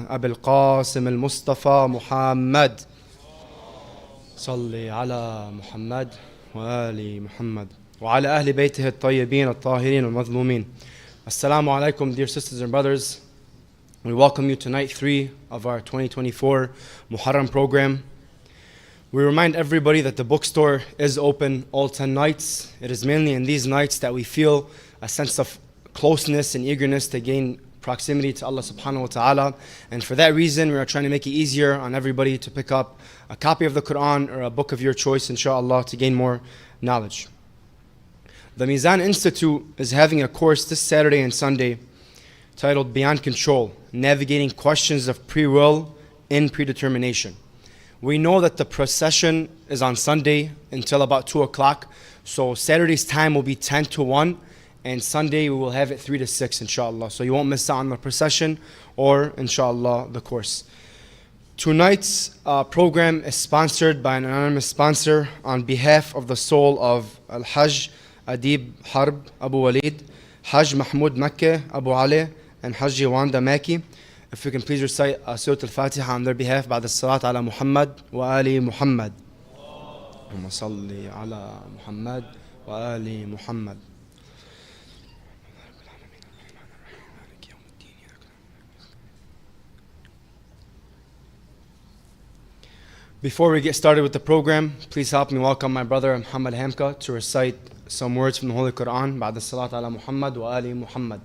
أبي القاسم المصطفى محمد صلي على محمد وآل محمد وعلى أهل بيته الطيبين الطاهرين المظلومين. Assalamu alaikum, dear sisters and brothers. We welcome you to night 3 of our 2024 Muharram program. We remind everybody that the bookstore is open all 10 nights. It is mainly in these nights that we feel a sense of closeness and eagerness to gain proximity to Allah subhanahu wa ta'ala. And for that reason, we are trying to make it easier on everybody to pick up a copy of the Quran or a book of your choice, inshallah, to gain more knowledge. The Mizan Institute is having a course this Saturday and Sunday titled Beyond Control, Navigating Questions of Free Will in Predetermination. We know that the procession is on Sunday until about 2 o'clock. So Saturday's time will be 10 to 1. And Sunday we will have it 3 to 6, inshallah. So you won't miss out on the procession or, inshallah, the course. Tonight's program is sponsored by an anonymous sponsor on behalf of the soul of Al-Hajj Adib Harb Abu Walid, Hajj Mahmoud Makkeh Abu Ali, and Hajj Wanda Maki. If you can please recite Surah Al-Fatiha on their behalf بعد الصلاة على محمد وآل محمد. اللهم صل على محمد وآل محمد. Before we get started with the program, please help me welcome my brother Muhammad Hamka to recite some words from the Holy Quran بعد الصلاة على محمد وآل محمد.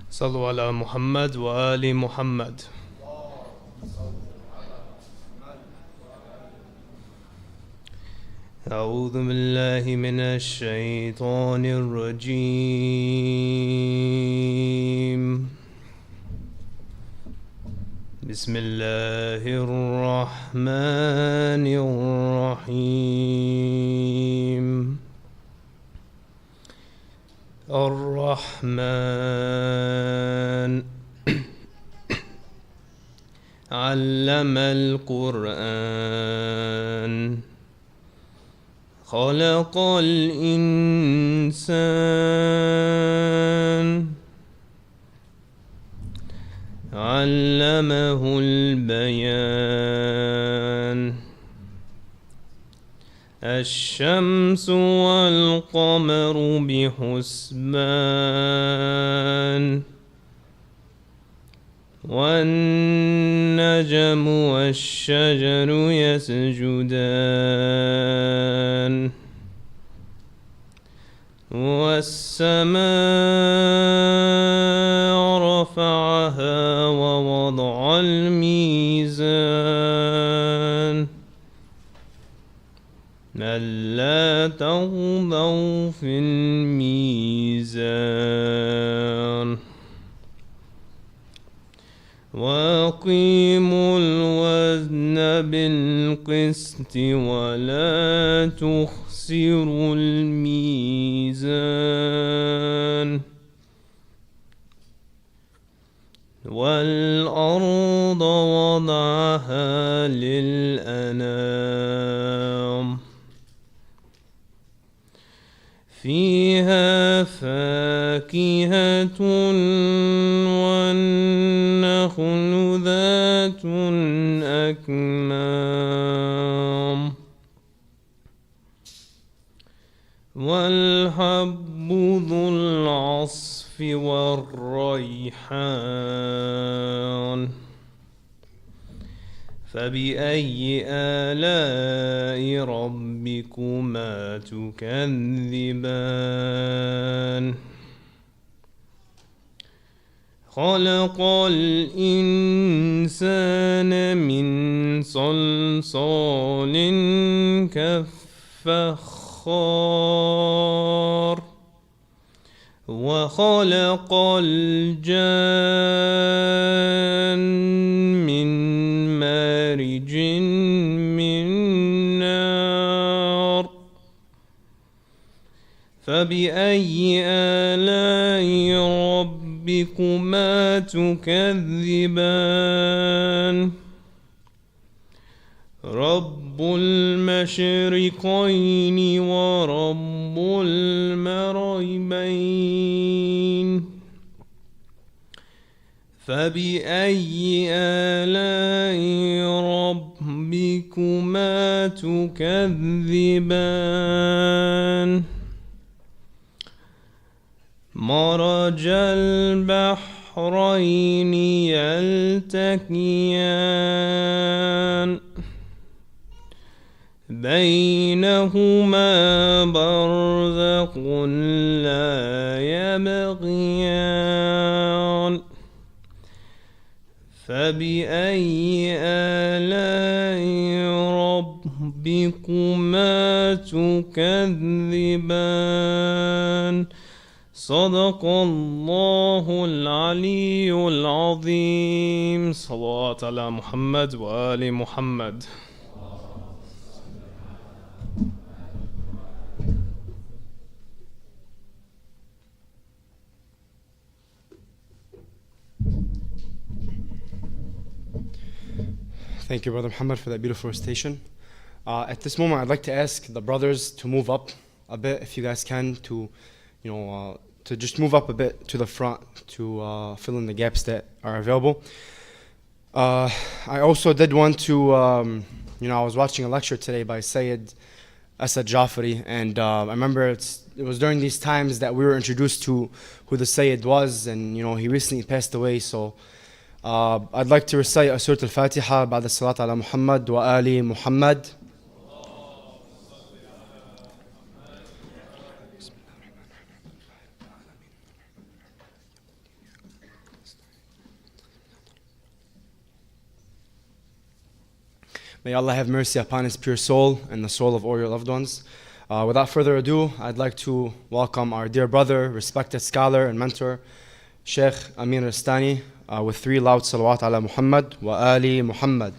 صلوا على محمد وآل محمد. أعوذ بالله من الشيطان الرجيم. بسم الله الرحمن الرحيم. الرحمن علم القرآن خلق الإنسان علمه البيان. الشمس والقمر بحسبان والنجم والشجر يسجدان والسماء رفعها ووضع الميزان ألا تطغوا في الميزان وأقيموا الوزن بالقسط ولا تخسروا الميزان والأرض وضعها للأنام فيها فاكهة والنخل ذات الأكمام والحب ذو العصف والريحان فبأي آلاء ربكما تكذبان خلق الإنسان من صلصال كالفخار وخلق الجان من مارج من نار فبأي آلاء ربكما ربكما تكذبان رب المشرقين ورب المغربين فبأي آلاء ربكما تكذبان مرج البحرين يلتقيان بينهما برزخ لا يبغيان فبأي آلاء ربكما تكذبان صدق الله العلي العظيم صلوات على محمد وآل محمد. Thank you, Brother Muhammad, for that beautiful recitation. At this moment, I'd like to ask the brothers to move up a bit, if you guys can, to just move up a bit to the front to fill in the gaps that are available. I also did want to, I was watching a lecture today by Sayyid Asad Jafari, and I remember it was during these times that we were introduced to who the Sayyid was, and he recently passed away, so I'd like to recite Surah Al-Fatiha بعد الصلاة على محمد وآل محمد. May Allah have mercy upon his pure soul and the soul of all your loved ones. Without further ado, I'd like to welcome our dear brother, respected scholar and mentor, Sheikh Amin Rastani, with 3 loud salawat ala Muhammad wa ali Muhammad.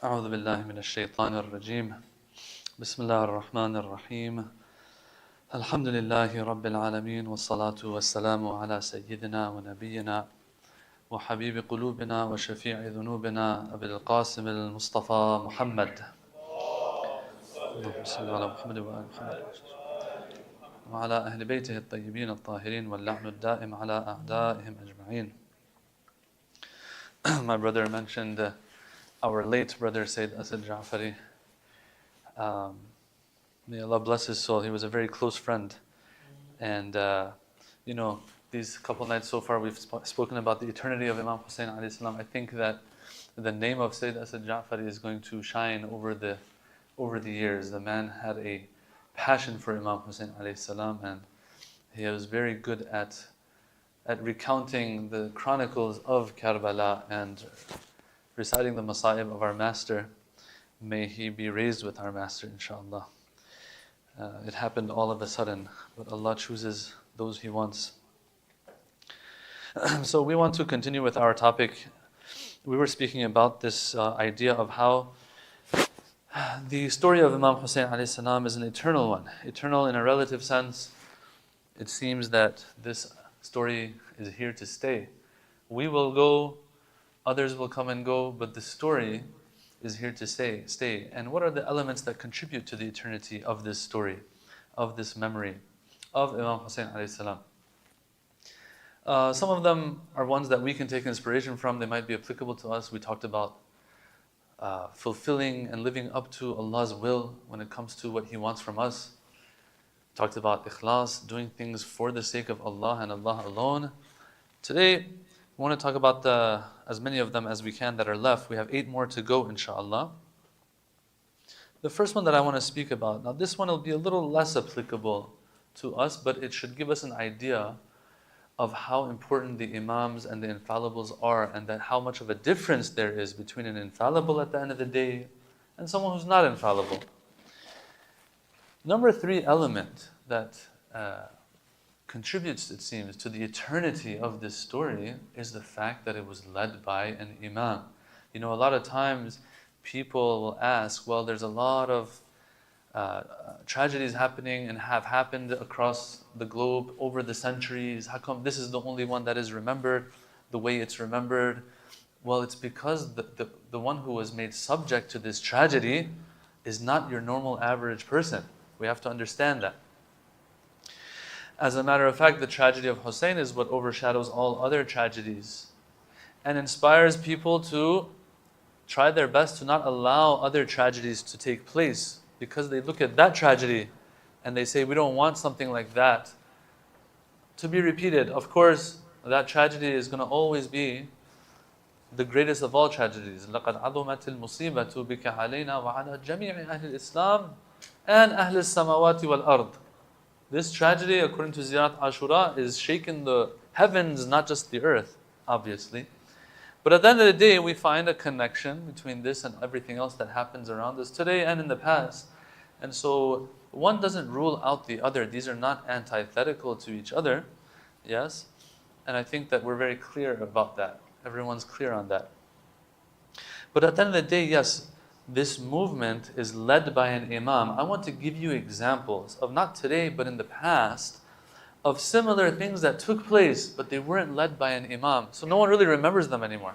أعوذ بالله من الشيطان الرجيم بسم الله الرحمن الرحيم الحمد لله رب العالمين والصلاة والسلام على سيدنا ونبينا وحبيب قلوبنا وشفيع ذنوبنا أبي القاسم المصطفى محمد اللهم صل على محمد وآل محمد وعلى أهل بيته الطيبين الطاهرين واللعن الدائم على أعدائهم أجمعين. My brother mentioned our late brother Sayyid Asad Ja'fari. May Allah bless his soul. He was a very close friend. And, these couple nights so far we've spoken about the eternity of Imam Hussein alayhi salam. I think that the name of Sayyid Asad Ja'fari is going to shine over the years. The man had a passion for Imam Hussein alayhi salam, and he was very good at recounting the chronicles of Karbala and reciting the Masa'ib of our master. May he be raised with our master, inshallah. It happened all of a sudden, but Allah chooses those He wants. So we want to continue with our topic. We were speaking about this idea of how the story of Imam Hussein alayhi salam is an eternal one. Eternal in a relative sense. It seems that this story is here to stay. We will go, others will come and go, but the story is here to stay. And what are the elements that contribute to the eternity of this story, of this memory of Imam Hussein alayhi salam? Some of them are ones that we can take inspiration from. They might be applicable to us. We talked about fulfilling and living up to Allah's will when it comes to what He wants from us. Talked about ikhlas, doing things for the sake of Allah and Allah alone. Today, we want to talk about as many of them as we can that are left. We have 8 more to go, inshallah. The first one that I want to speak about, now this one will be a little less applicable to us, but it should give us an idea of how important the Imams and the infallibles are, and that how much of a difference there is between an infallible at the end of the day and someone who's not infallible. Number 3 element that contributes, it seems, to the eternity of this story is the fact that it was led by an Imam. You know, a lot of times people will ask, well, there's a lot of tragedies happening and have happened across the globe over the centuries. How come this is the only one that is remembered the way it's remembered? Well, it's because the one who was made subject to this tragedy is not your normal average person. We have to understand that. As a matter of fact, the tragedy of Hussein is what overshadows all other tragedies and inspires people to try their best to not allow other tragedies to take place, because they look at that tragedy and they say, we don't want something like that to be repeated. Of course, that tragedy is going to always be the greatest of all tragedies. لَقَدْ عَظُمَتِ الْمُصِيبَةُ بِكَ عَلَيْنَا وَعَلَى جَمِيعِ أَهْلِ الْإِسْلَامِ and أَهْلِ السَّمَاوَاتِ وَالْأَرْضِ. This tragedy, according to Ziyarat Ashura, is shaking the heavens, not just the earth, obviously. But at the end of the day, we find a connection between this and everything else that happens around us today and in the past. And so one doesn't rule out the other. These are not antithetical to each other. Yes? And I think that we're very clear about that. Everyone's clear on that. But at the end of the day, yes, this movement is led by an Imam. I want to give you examples of, not today, but in the past, of similar things that took place, but they weren't led by an Imam. So no one really remembers them anymore.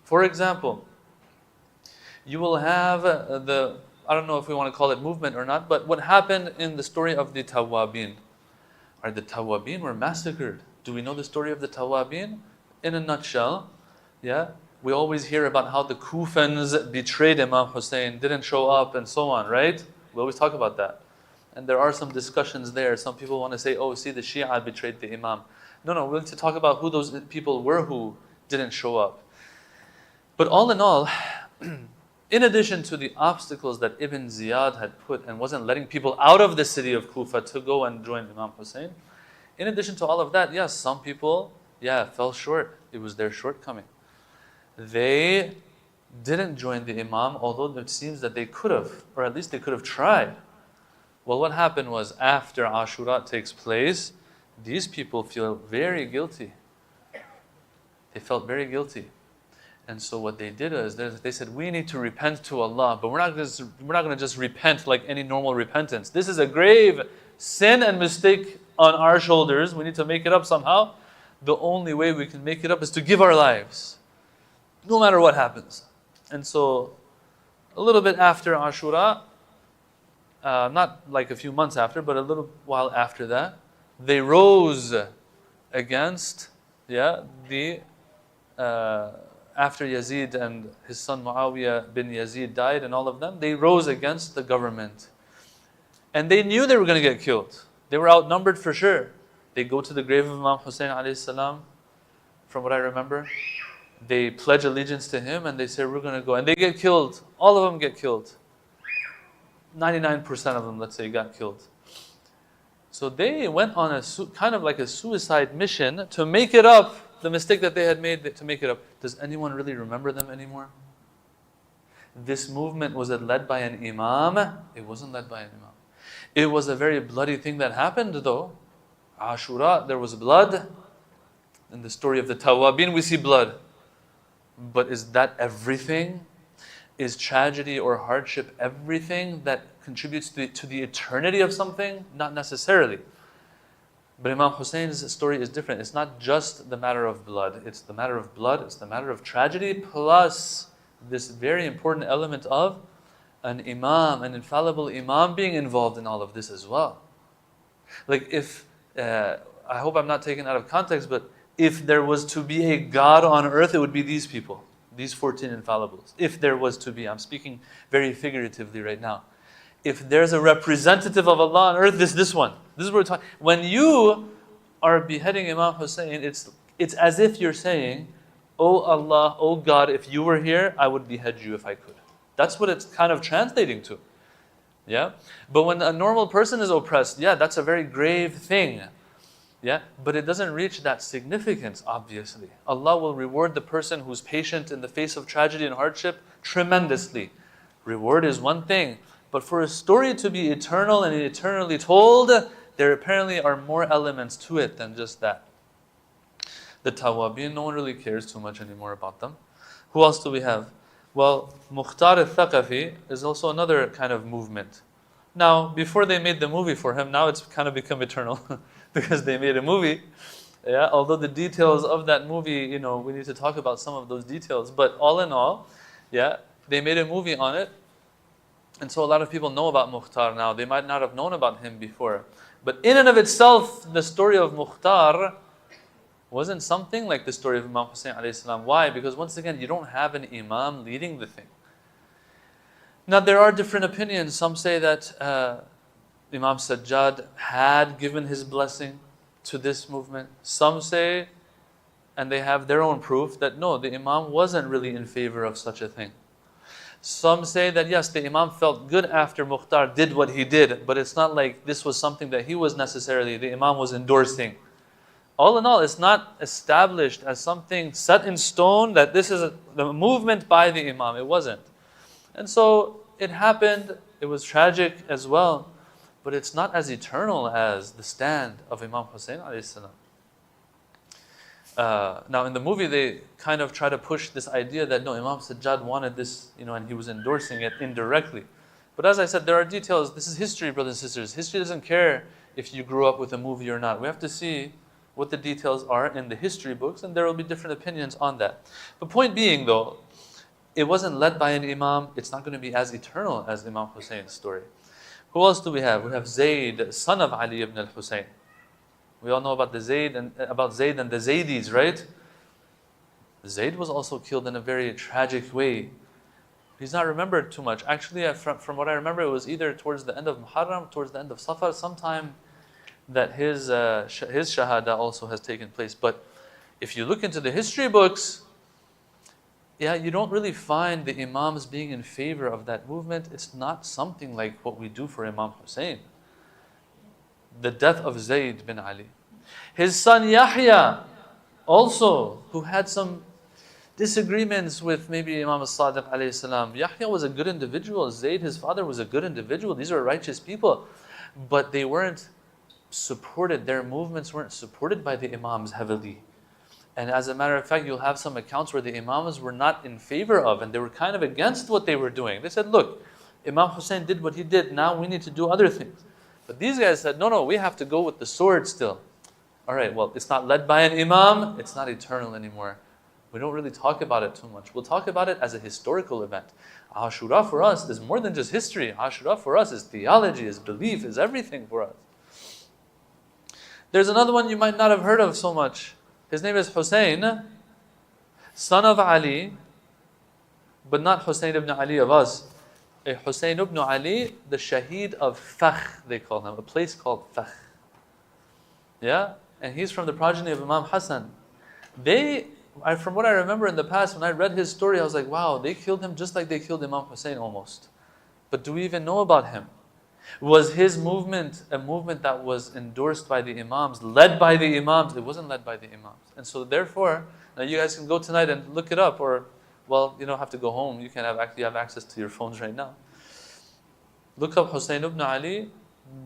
For example, you will have I don't know if we want to call it movement or not, but what happened in the story of the Tawabin. The Tawabin were massacred. Do we know the story of the Tawabin? In a nutshell, yeah, we always hear about how the Kufans betrayed Imam Hussein, didn't show up and so on, right? We always talk about that. And there are some discussions there. Some people want to say, oh, see, the Shia betrayed the Imam. No, we're going to talk about who those people were who didn't show up. But all in all, in addition to the obstacles that Ibn Ziyad had put and wasn't letting people out of the city of Kufa to go and join Imam Hussein, in addition to all of that, yes, some people, fell short. It was their shortcoming. They didn't join the Imam, although it seems that they could have, or at least they could have tried. Well, what happened was, after Ashura takes place, these people feel very guilty. They felt very guilty. And so what they did is, they said, we need to repent to Allah, but we're not going to just repent like any normal repentance. This is a grave sin and mistake on our shoulders. We need to make it up somehow. The only way we can make it up is to give our lives, no matter what happens. And so, a little bit after Ashura, not like a few months after, but a little while after that, they rose against, after Yazid and his son Muawiyah bin Yazid died and all of them, they rose against the government. And they knew they were going to get killed. They were outnumbered for sure. They go to the grave of Imam Hussein alayhi salam, from what I remember. They pledge allegiance to him and they say, we're going to go. And they get killed. All of them get killed. 99% of them, let's say, got killed. So they went on a kind of like a suicide mission to make it up, the mistake that they had made, to make it up. Does anyone really remember them anymore? This movement, was it led by an Imam? It wasn't led by an Imam. It was a very bloody thing that happened though. Ashura, there was blood. In the story of the Tawabin, we see blood. But is that everything? Is tragedy or hardship everything that contributes to the eternity of something? Not necessarily. But Imam Hussein's story is different. It's not just the matter of blood. It's the matter of blood, it's the matter of tragedy, plus this very important element of an Imam, an infallible Imam being involved in all of this as well. Like if, I hope I'm not taken out of context, but if there was to be a God on earth, it would be these people. These 14 infallibles. If there was to be, I'm speaking very figuratively right now. If there's a representative of Allah on earth, this one. This is what we're talking. When you are beheading Imam Hussein, it's as if you're saying, oh Allah, oh God, if you were here, I would behead you if I could. That's what it's kind of translating to. Yeah? But when a normal person is oppressed, yeah, that's a very grave thing. Yeah? But it doesn't reach that significance, obviously. Allah will reward the person who's patient in the face of tragedy and hardship tremendously. Reward is one thing. But for a story to be eternal and eternally told, there apparently are more elements to it than just that. The Tawabin, no one really cares too much anymore about them. Who else do we have? Well, Mukhtar al-Thaqafi is also another kind of movement. Now, before they made the movie for him, now it's kind of become eternal because they made a movie. Yeah, although the details of that movie, we need to talk about some of those details. But all in all, yeah, they made a movie on it. And so a lot of people know about Mukhtar now. They might not have known about him before. But in and of itself, the story of Mukhtar wasn't something like the story of Imam Hussein alayhi salam. Why? Because once again, you don't have an imam leading the thing. Now there are different opinions. Some say that Imam Sajjad had given his blessing to this movement. Some say, and they have their own proof, that no, the imam wasn't really in favor of such a thing. Some say that yes, the imam felt good after Mukhtar did what he did, but it's not like this was something that he was necessarily, the imam was endorsing. All in all, it's not established as something set in stone that this is the movement by the imam. It wasn't. And so it happened, it was tragic as well, but it's not as eternal as the stand of Imam Hussein alayhi salam. Now in the movie they kind of try to push this idea that no, Imam Sajjad wanted this, and he was endorsing it indirectly. But as I said, there are details. This is history, brothers and sisters. History doesn't care if you grew up with a movie or not. We have to see what the details are in the history books, and there will be different opinions on that. The point being though, it wasn't led by an imam. It's not going to be as eternal as Imam Hussein's story. Who else do we have? We have Zayd, son of Ali ibn al-Hussein. We all know about Zayd and the Zaydis, right? Zayd was also killed in a very tragic way. He's not remembered too much. Actually, from what I remember, it was either towards the end of Muharram, towards the end of Safar, sometime that his shahada also has taken place. But if you look into the history books, yeah, you don't really find the imams being in favor of that movement. It's not something like what we do for Imam Hussein. The death of Zayd bin Ali. His son Yahya also, who had some disagreements with maybe Imam al-Sadiq alayhi salam. Yahya was a good individual. Zayd, his father, was a good individual. These were righteous people. But they weren't supported, their movements weren't supported by the imams heavily. And as a matter of fact, you'll have some accounts where the imams were not in favor of, and they were kind of against what they were doing. They said, look, Imam Hussein did what he did, now we need to do other things. But these guys said, no, we have to go with the sword still. All right, well, it's not led by an imam, it's not eternal anymore. We don't really talk about it too much. We'll talk about it as a historical event. Ashura for us is more than just history. Ashura for us is theology, is belief, is everything for us. There's another one you might not have heard of so much. His name is Hussein, son of Ali, but not Hussein ibn Ali of us. Hussein ibn Ali, the Shaheed of Fakh, they call him, a place called Fakh. Yeah? And he's from the progeny of Imam Hassan. From what I remember in the past, when I read his story, I was like, wow, they killed him just like they killed Imam Hussein almost. But do we even know about him? Was his movement a movement that was endorsed by the imams, led by the imams? It wasn't led by the imams. And so therefore, now you guys can go tonight and look it up, or, well, you don't have to go home. You have access to your phones right now. Look up Hussein ibn Ali,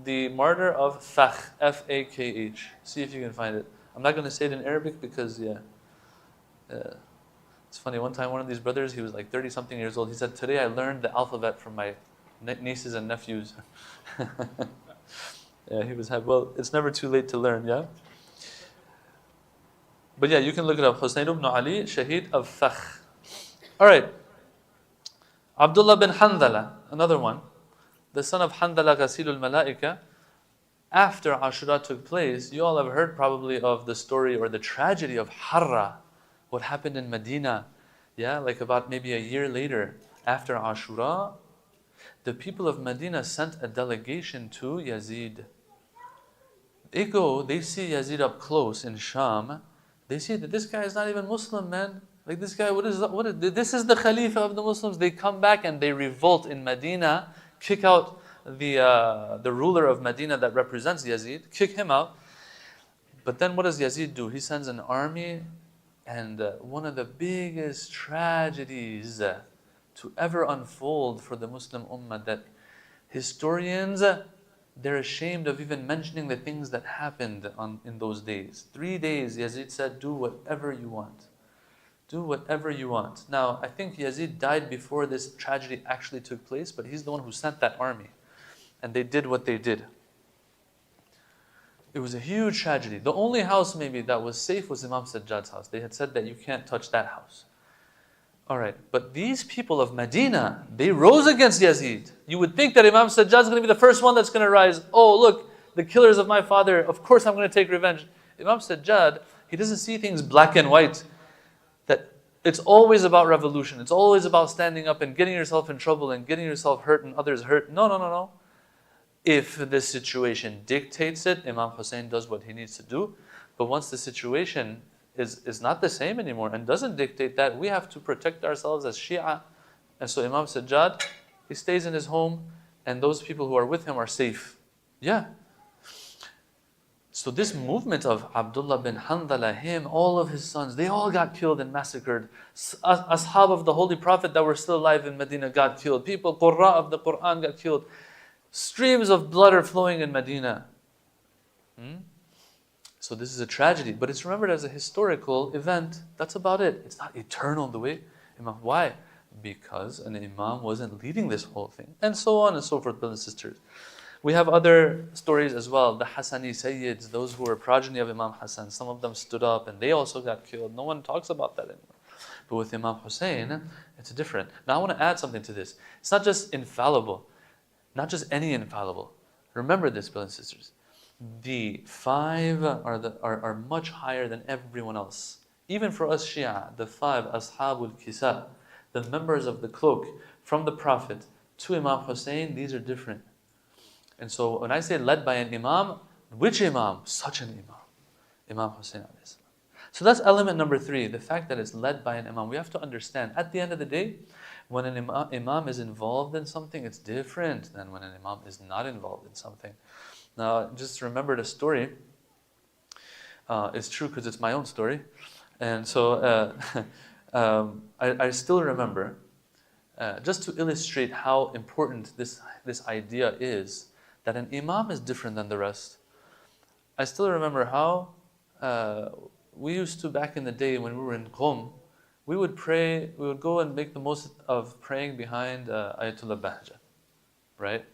the martyr of Fakh, F-A-K-H. See if you can find it. I'm not going to say it in Arabic because, it's funny. One time, one of these brothers, he was like 30-something years old. He said, today I learned the alphabet from my nieces and nephews. Yeah, he was happy. Well, it's never too late to learn, yeah? But yeah, you can look it up. Hussein ibn Ali, Shaheed of Fakh. Alright. Abdullah bin Handala, another one. The son of Handala Ghasilul Malaika. After Ashura took place, you all have heard probably of the story or the tragedy of Harra. What happened in Medina. Yeah, like about maybe a year later. After Ashura, the people of Medina sent a delegation to Yazid. They go, they see Yazid up close in Sham. They see that this guy is not even Muslim, man. Like this guy, this is the Khalifa of the Muslims. They come back and they revolt in Medina, kick out the ruler of Medina that represents Yazid, kick him out. But then what does Yazid do? He sends an army, and one of the biggest tragedies to ever unfold for the Muslim Ummah, that historians, they're ashamed of even mentioning the things that happened in those days. 3 days, Yazid said, do whatever you want. Do whatever you want. Now, I think Yazid died before this tragedy actually took place, but he's the one who sent that army. And they did what they did. It was a huge tragedy. The only house maybe that was safe was Imam Sajjad's house. They had said that you can't touch that house. All right, but these people of Medina, they rose against Yazid. You would think that Imam Sajjad is going to be the first one that's going to rise. Oh, look, the killers of my father, of course I'm going to take revenge. Imam Sajjad, he doesn't see things black and white. That it's always about revolution. It's always about standing up and getting yourself in trouble and getting yourself hurt and others hurt. No. If the situation dictates it, Imam Hussein does what he needs to do. But once the situation is not the same anymore and doesn't dictate that, we have to protect ourselves as Shia. And so Imam Sajjad, he stays in his home, and those people who are with him are safe. Yeah. So this movement of Abdullah bin Handala, him, all of his sons, they all got killed and massacred. Ashab of the Holy Prophet that were still alive in Medina got killed. People, Qurra of the Quran got killed. Streams of blood are flowing in Medina. So this is a tragedy, but it's remembered as a historical event. That's about it. It's not eternal the way Imam. Why? Because an Imam wasn't leading this whole thing. And so on and so forth, brothers and sisters. We have other stories as well. The Hassani Sayyids, those who were progeny of Imam Hassan, some of them stood up and they also got killed. No one talks about that anymore. But with Imam Hussein, it's different. Now I want to add something to this. It's not just infallible. Not just any infallible. Remember this, brothers and sisters. The 5 are much higher than everyone else. Even for us Shia, the 5 Ashabul Kisa, the members of the cloak from the Prophet to Imam Hussein, these are different. And so when I say led by an Imam, which Imam? Such an Imam. Imam Hussein alayhi salam. So that's element number 3, the fact that it's led by an Imam. We have to understand, at the end of the day, when an Imam is involved in something, it's different than when an Imam is not involved in something. Now, just remembered a story. It's true because it's my own story. And so I still remember, just to illustrate how important this idea is, that an Imam is different than the rest. I still remember how we used to, back in the day when we were in Qom, we would pray, we would go and make the most of praying behind Ayatollah Bahja, right?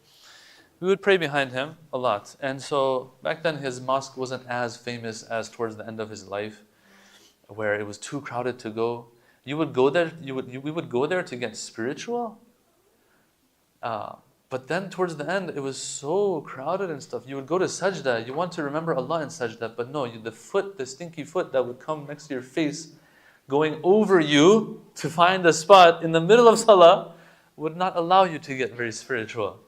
We would pray behind him a lot. And so back then his mosque wasn't as famous as towards the end of his life, where it was too crowded to go. You would go there, we would go there to get spiritual. But then towards the end, it was so crowded and stuff. You would go to sajda, you want to remember Allah in sajda, but no, the stinky foot that would come next to your face, going over you to find a spot in the middle of salah, would not allow you to get very spiritual.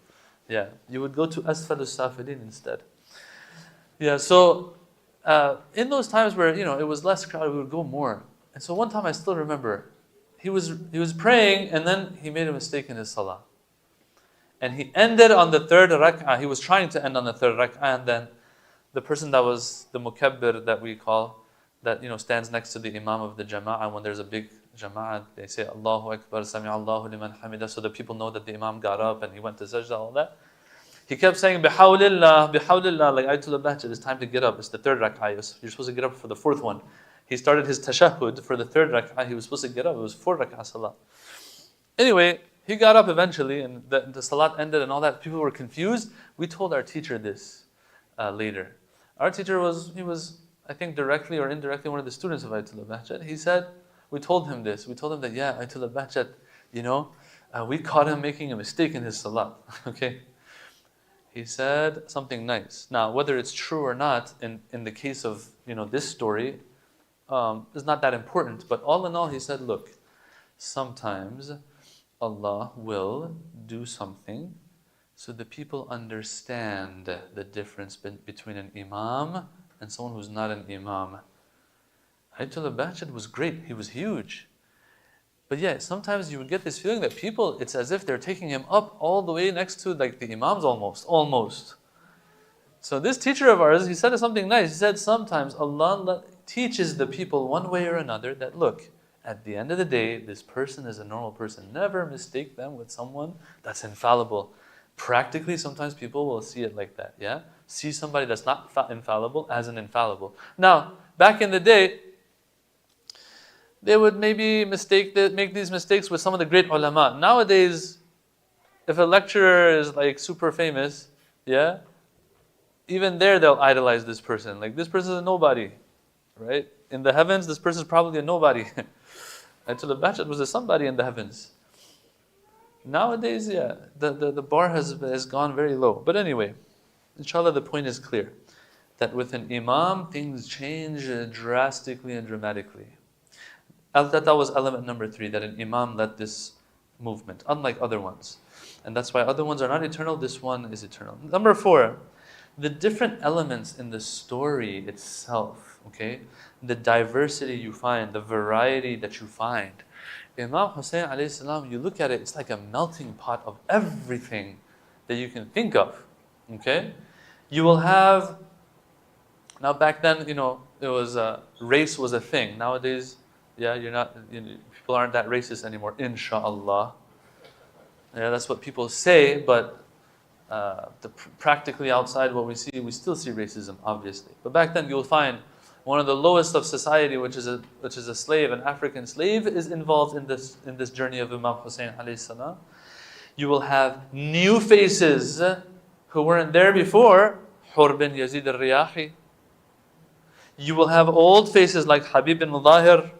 Yeah, you would go to Asfalus Safilin instead. Yeah, so in those times where it was less crowded, we would go more. And so one time I still remember, he was praying and then he made a mistake in his salah. And he ended on the 3rd rak'ah. He was trying to end on the 3rd rak'ah, and then the person that was the mukabbir that we call, that stands next to the imam of the jama'ah, when there's a big jama'ah, they say Allahu Akbar, Sami Allahu liman hamidah, so that people know that the imam got up and he went to sajda, all that. He kept saying, Bihawlillah, Bihawlillah, like Ayatollah Bahjat, it's time to get up. It's the 3rd rak'ah. You're supposed to get up for the 4th one. He started his tashahhud for the 3rd rak'ah. He was supposed to get up. It was 4 rak'ah salah. Anyway, he got up eventually, and the salat ended and all that. People were confused. We told our teacher this later. Our teacher he was, I think, directly or indirectly one of the students of Ayatollah Bahjat. He said, we told him this. We told him that, yeah, Ayatollah Bahjat, we caught him making a mistake in his salat. Okay? He said something nice. Now, whether it's true or not, in the case of this story, is not that important. But all in all, he said, look, sometimes Allah will do something so the people understand the difference between an imam and someone who's not an imam. Ayatollah Bahjat was great. He was huge. But yeah, sometimes you would get this feeling that people, it's as if they're taking him up all the way next to like the imams almost. So this teacher of ours, he said something nice. He said sometimes Allah teaches the people one way or another that look, at the end of the day, this person is a normal person. Never mistake them with someone that's infallible. Practically, sometimes people will see it like that, yeah? See somebody that's not infallible as an infallible. Now, back in the day, they would maybe make these mistakes with some of the great ulama. Nowadays, if a lecturer is like super famous, yeah, even there they'll idolize this person. Like, this person is a nobody, right? In the heavens, this person is probably a nobody. Until the Bahjat was a somebody in the heavens. Nowadays, yeah, the bar has gone very low. But anyway, inshallah, the point is clear. That with an imam, things change drastically and dramatically. That was element number 3, that an imam led this movement, unlike other ones. And that's why other ones are not eternal, this one is eternal. Number 4, the different elements in the story itself, okay? The diversity you find, the variety that you find. Imam Hussein alayhi salam, you look at it, it's like a melting pot of everything that you can think of, okay? You will have, now back then, it was, race was a thing. Nowadays, yeah, people aren't that racist anymore, inshallah. Yeah, that's what people say, but practically outside what we see, we still see racism, obviously. But back then, you'll find one of the lowest of society, which is a slave, an African slave, is involved in this journey of Imam Hussein alayhi salam. You will have new faces who weren't there before, Hur bin Yazid al-Riyahi. You will have old faces like Habib bin Mudahir.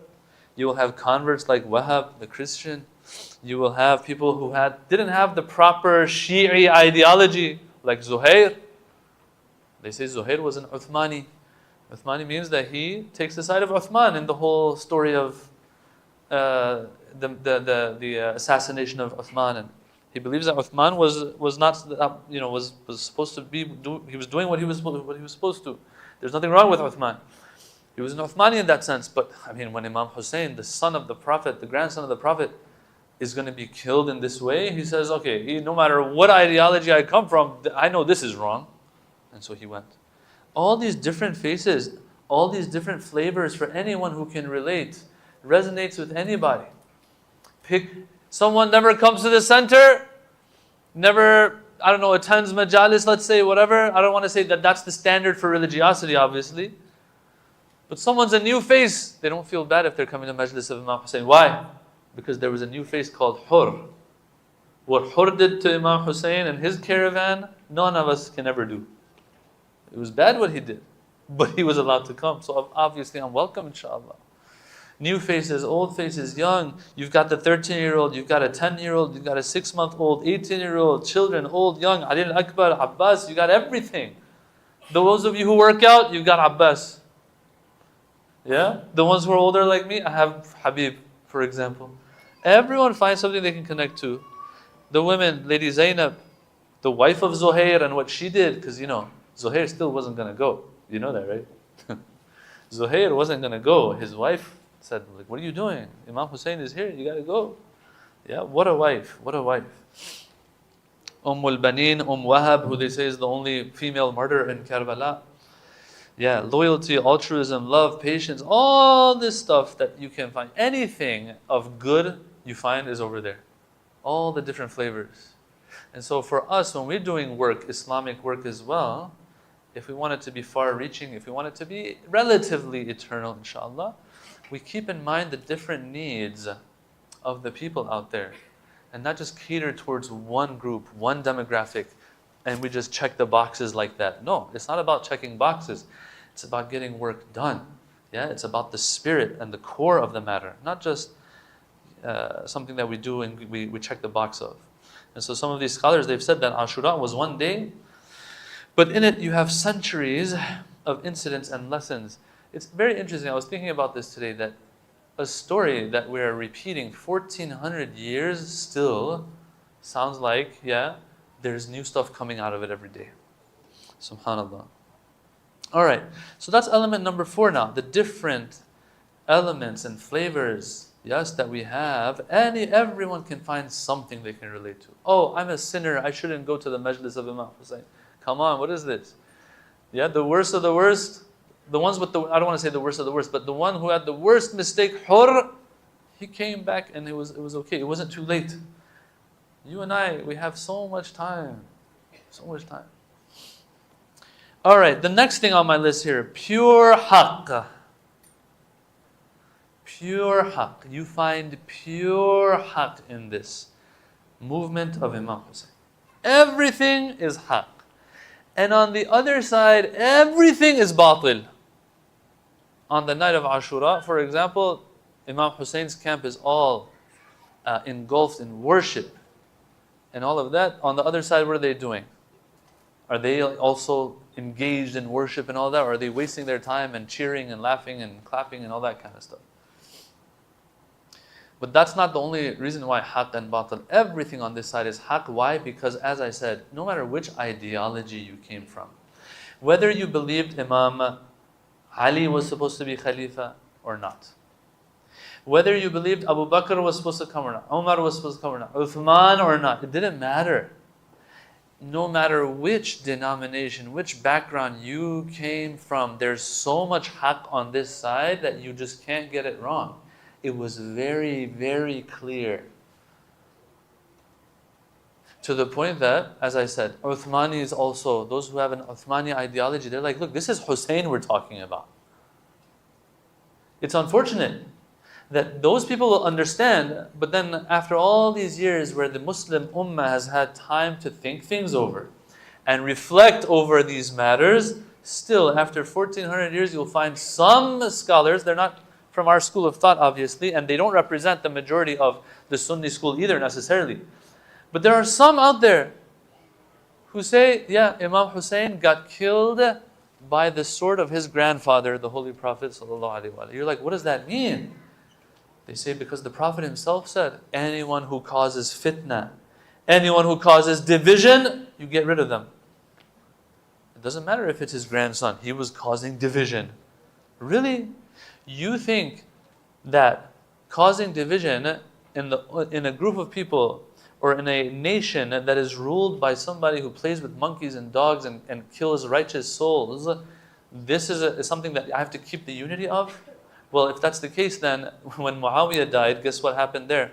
You will have converts like Wahab, the Christian. You will have people who didn't have the proper Shi'i ideology, like Zuhair. They say Zuhair was an Uthmani. Uthmani means that he takes the side of Uthman in the whole story of the assassination of Uthman. And he believes that Uthman was not, was supposed to be, he was doing what he was supposed to. There's nothing wrong with Uthman. He was an Uthmani in that sense. But I mean, when Imam Hussein, the son of the Prophet, the grandson of the Prophet, is going to be killed in this way, he says, okay, no matter what ideology I come from, I know this is wrong. And so he went. All these different faces, all these different flavors for anyone who can relate, resonates with anybody. Pick someone never comes to the center, never, attends majalis, let's say, whatever. I don't want to say that that's the standard for religiosity, obviously. But someone's a new face, they don't feel bad if they're coming to majlis of Imam Hussein. Why? Because there was a new face called Hur. What Hur did to Imam Hussein and his caravan, none of us can ever do. It was bad what he did, but he was allowed to come. So obviously I'm welcome, inshallah. New faces, old faces, young. You've got the 13-year-old, you've got a 10-year-old, you've got a 6-month-old, 18-year-old, children, old, young, Ali al-Akbar, Abbas, you got everything. Those of you who work out, you've got Abbas. Yeah? The ones who are older like me, I have Habib, for example. Everyone finds something they can connect to. The women, Lady Zainab, the wife of Zuhair and what she did, because Zuhair still wasn't going to go. You know that, right? Zuhair wasn't going to go. His wife said, what are you doing? Imam Hussein is here, you got to go. Yeah, what a wife, what a wife. Banin, Wahab, who they say is the only female martyr in Karbala. Yeah, loyalty, altruism, love, patience, all this stuff that you can find. Anything of good you find is over there. All the different flavors. And so for us, when we're doing work, Islamic work as well, if we want it to be far-reaching, if we want it to be relatively eternal, inshallah, we keep in mind the different needs of the people out there. And not just cater towards one group, one demographic, and we just check the boxes like that. No, it's not about checking boxes. It's about getting work done. Yeah, it's about the spirit and the core of the matter, not just something that we do and we check the box of. And so some of these scholars, they've said that Ashura was one day, but in it you have centuries of incidents and lessons. It's very interesting. I was thinking about this today, that a story that we're repeating 1400 years still sounds like, yeah, there's new stuff coming out of it every day. Subhanallah. All right, so that's element number 4 now. The different elements and flavors, yes, that we have, everyone can find something they can relate to. Oh, I'm a sinner, I shouldn't go to the majlis of Imam Hussein. Come on, what is this? Yeah, the worst of the worst, the ones with the, I don't want to say the worst of the worst, but the one who had the worst mistake, Hur, he came back and it was okay. It wasn't too late. You and I, we have so much time. So much time. All right, the next thing on my list here, pure haqq. Pure haqq. You find pure haqq in this movement of Imam Hussein. Everything is haqq. And on the other side, everything is batil. On the night of Ashura, for example, Imam Hussein's camp is all engulfed in worship and all of that. On the other side, what are they doing? Are they also engaged in worship and all that? Or are they wasting their time and cheering and laughing and clapping and all that kind of stuff? But that's not the only reason why haqq and batil. Everything on this side is haqq. Why? Because as I said, no matter which ideology you came from, whether you believed Imam Ali was supposed to be Khalifa or not, whether you believed Abu Bakr was supposed to come or not, Umar was supposed to come or not, Uthman or not, it didn't matter. No matter which denomination, which background you came from, there's so much haqq on this side that you just can't get it wrong. It was very, very clear. To the point that, as I said, Uthmanis also, those who have an Uthmani ideology, they're like, look, this is Hussein we're talking about. It's unfortunate that those people will understand, but then after all these years where the Muslim Ummah has had time to think things over and reflect over these matters, still after 1400 years you'll find some scholars, they're not from our school of thought obviously, and they don't represent the majority of the Sunni school either necessarily. But there are some out there who say, yeah, Imam Hussein got killed by the sword of his grandfather, the Holy Prophet ﷺ. You're like, what does that mean? They say because the Prophet himself said, anyone who causes fitna, anyone who causes division, you get rid of them. It doesn't matter if it's his grandson, he was causing division. Really? You think that causing division in a group of people or in a nation that is ruled by somebody who plays with monkeys and dogs and kills righteous souls, this is something that I have to keep the unity of? Well, if that's the case, then when Muawiyah died, guess what happened there?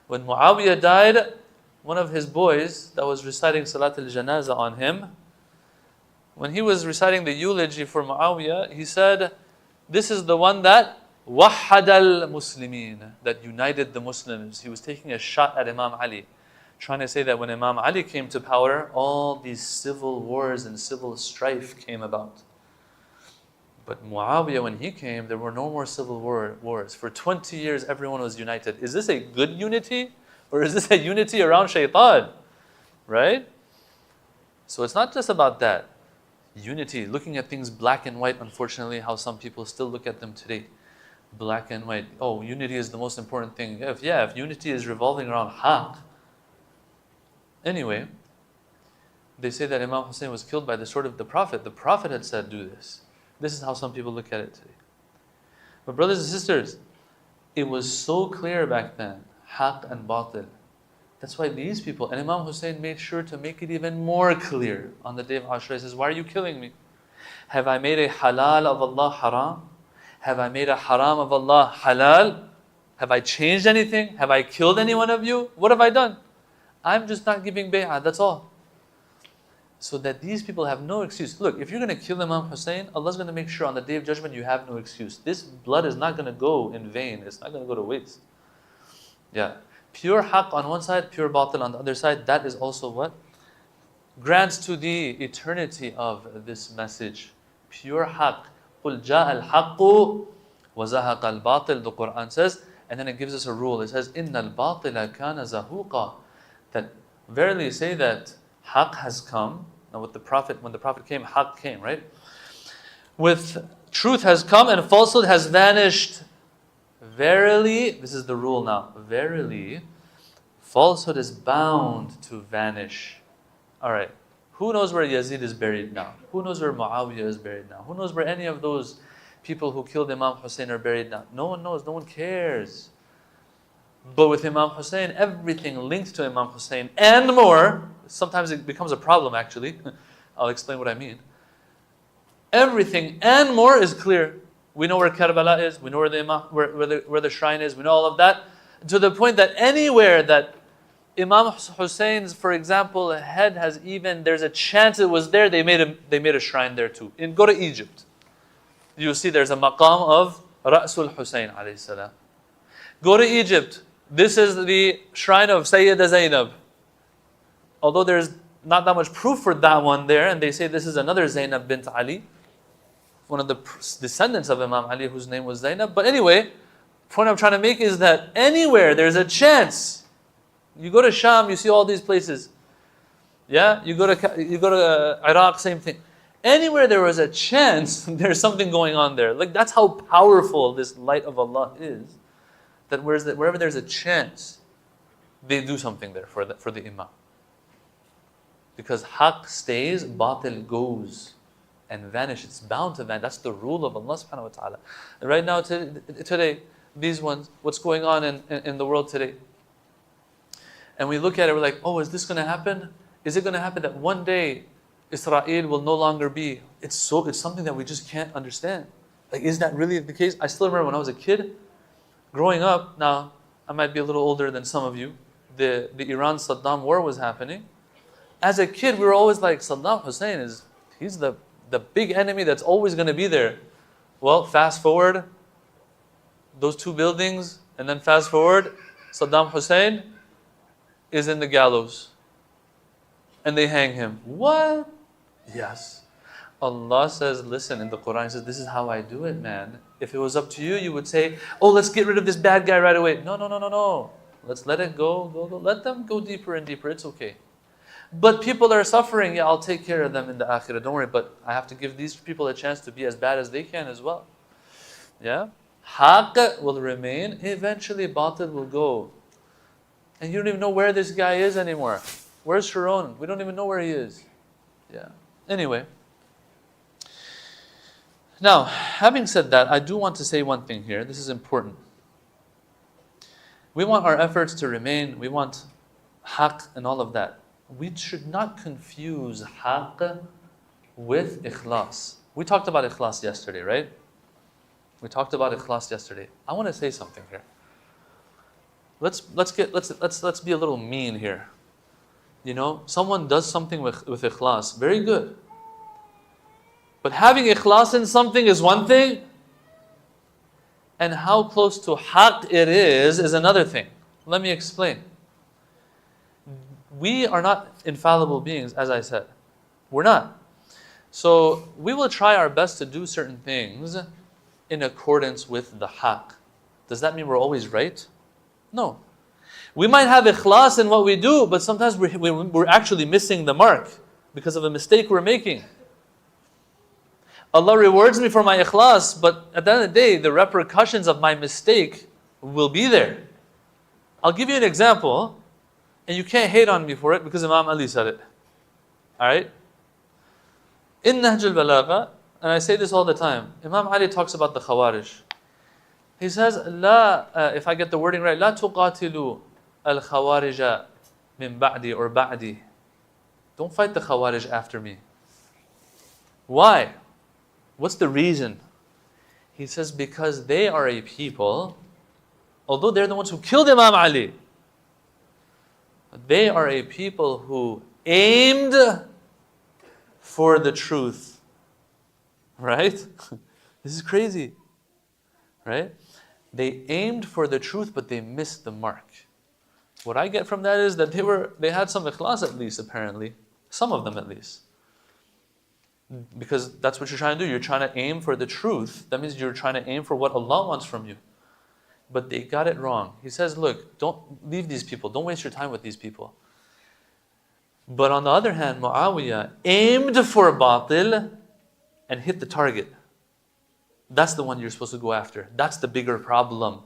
When Muawiyah died, one of his boys that was reciting Salat al-Janazah on him, when he was reciting the eulogy for Muawiyah, he said, this is the one that wahhad al-Muslimin, that united the Muslims. He was taking a shot at Imam Ali, trying to say that when Imam Ali came to power, all these civil wars and civil strife came about. But Muawiyah, when he came, there were no more civil wars. For 20 years, everyone was united. Is this a good unity? Or is this a unity around shaitan? Right? So it's not just about that. Unity, looking at things black and white, unfortunately, how some people still look at them today. Black and white. Oh, unity is the most important thing. If unity is revolving around haqq. Anyway, they say that Imam Hussein was killed by the sword of the Prophet. The Prophet had said, do this. This is how some people look at it today. But brothers and sisters, it was so clear back then, haqq and batil. That's why these people, and Imam Hussein made sure to make it even more clear on the day of Ashura. He says, why are you killing me? Have I made a halal of Allah haram? Have I made a haram of Allah halal? Have I changed anything? Have I killed any one of you? What have I done? I'm just not giving bay'ah, that's all. So that these people have no excuse. Look, if you're going to kill Imam Hussein, Allah's going to make sure on the Day of Judgment you have no excuse. This blood is not going to go in vain. It's not going to go to waste. Yeah. Pure haqq on one side, pure batil on the other side. That is also what? Grants to the eternity of this message. Pure haqq. قُلْ جَاءَ الْحَقُّ وَزَهَقَ الْبَاطِلُ, the Quran says. And then it gives us a rule. It says, إِنَّ الْبَاطِلَ كَانَ زَهُوقًا. That verily say that haqq has come. Now when the Prophet came, haqq came, right? With truth has come and falsehood has vanished. Verily, this is the rule now. Verily, falsehood is bound to vanish. Alright, who knows where Yazid is buried now? Who knows where Muawiyah is buried now? Who knows where any of those people who killed Imam Hussein are buried now? No one knows, no one cares. But with Imam Hussein, everything linked to Imam Hussein and more, sometimes it becomes a problem actually. I'll explain what I mean. Everything and more is clear. We know where Karbala is, we know where the Imam, where the shrine is, we know all of that. To the point that anywhere that Imam Hussein's, for example, head has even, there's a chance it was there, they made a shrine there too. Go to Egypt. You see there's a maqam of Ra'sul Hussein alayhi salam. Go to Egypt. This is the shrine of Sayyida Zainab. Although there's not that much proof for that one there, and they say this is another Zainab bint Ali, one of the descendants of Imam Ali whose name was Zainab. But anyway, the point I'm trying to make is that anywhere there's a chance. You go to Sham, you see all these places. Yeah, you go to Iraq, same thing. Anywhere there was a chance, there's something going on there. Like that's how powerful this light of Allah is. That wherever there's a chance, they do something there for the Imam. Because haqq stays, batil goes and vanishes. It's bound to vanish. That's the rule of Allah subhanahu wa ta'ala. And right now, today, these ones, what's going on in the world today? And we look at it, we're like, oh, is this going to happen? Is it going to happen that one day Israel will no longer be? It's something that we just can't understand. Like, is that really the case? I still remember when I was a kid, growing up. Now, I might be a little older than some of you. The Iran-Saddam war was happening. As a kid, we were always like, Saddam Hussein he's the big enemy that's always going to be there. Well, fast forward, those two buildings, and then fast forward, Saddam Hussein is in the gallows. And they hang him. What? Yes. Allah says, listen, in the Quran, He says, this is how I do it, man. If it was up to you, you would say, oh, let's get rid of this bad guy right away. No. Let's let it go. Let them go deeper and deeper. It's okay. But people are suffering. Yeah, I'll take care of them in the akhirah. Don't worry. But I have to give these people a chance to be as bad as they can as well. Yeah? Haqq will remain. Eventually, batil will go. And you don't even know where this guy is anymore. Where's Sharon? We don't even know where he is. Yeah. Anyway. Now, having said that, I do want to say one thing here. This is important. We want our efforts to remain. We want haqq and all of that. We should not confuse haqq with ikhlas. We talked about ikhlas yesterday, right? We talked about ikhlas yesterday. I want to say something here. Let's be a little mean here. You know, someone does something with ikhlas, very good. But having ikhlas in something is one thing, and how close to haqq it is another thing. Let me explain. We are not infallible beings, as I said. We're not. So we will try our best to do certain things in accordance with the haqq. Does that mean we're always right? No. We might have ikhlas in what we do, but sometimes we're actually missing the mark because of a mistake we're making. Allah rewards me for my ikhlas, but at the end of the day, the repercussions of my mistake will be there. I'll give you an example, and you can't hate on me for it because Imam Ali said it. Alright? In Nahj al-Balagha, and I say this all the time, Imam Ali talks about the Khawarij. He says, if I get the wording right, لا تقاتلوا الخوارج من بعدي or بعدي. Don't fight the Khawarij after me. Why? What's the reason? He says, because they are a people, although they're the ones who killed Imam Ali, they are a people who aimed for the truth. Right? This is crazy. Right? They aimed for the truth, but they missed the mark. What I get from that is that they had some ikhlas at least, apparently. Some of them at least. Because that's what you're trying to do. You're trying to aim for the truth. That means you're trying to aim for what Allah wants from you. But they got it wrong. He says, look, don't leave these people. Don't waste your time with these people. But on the other hand, Muawiyah aimed for batil and hit the target. That's the one you're supposed to go after. That's the bigger problem.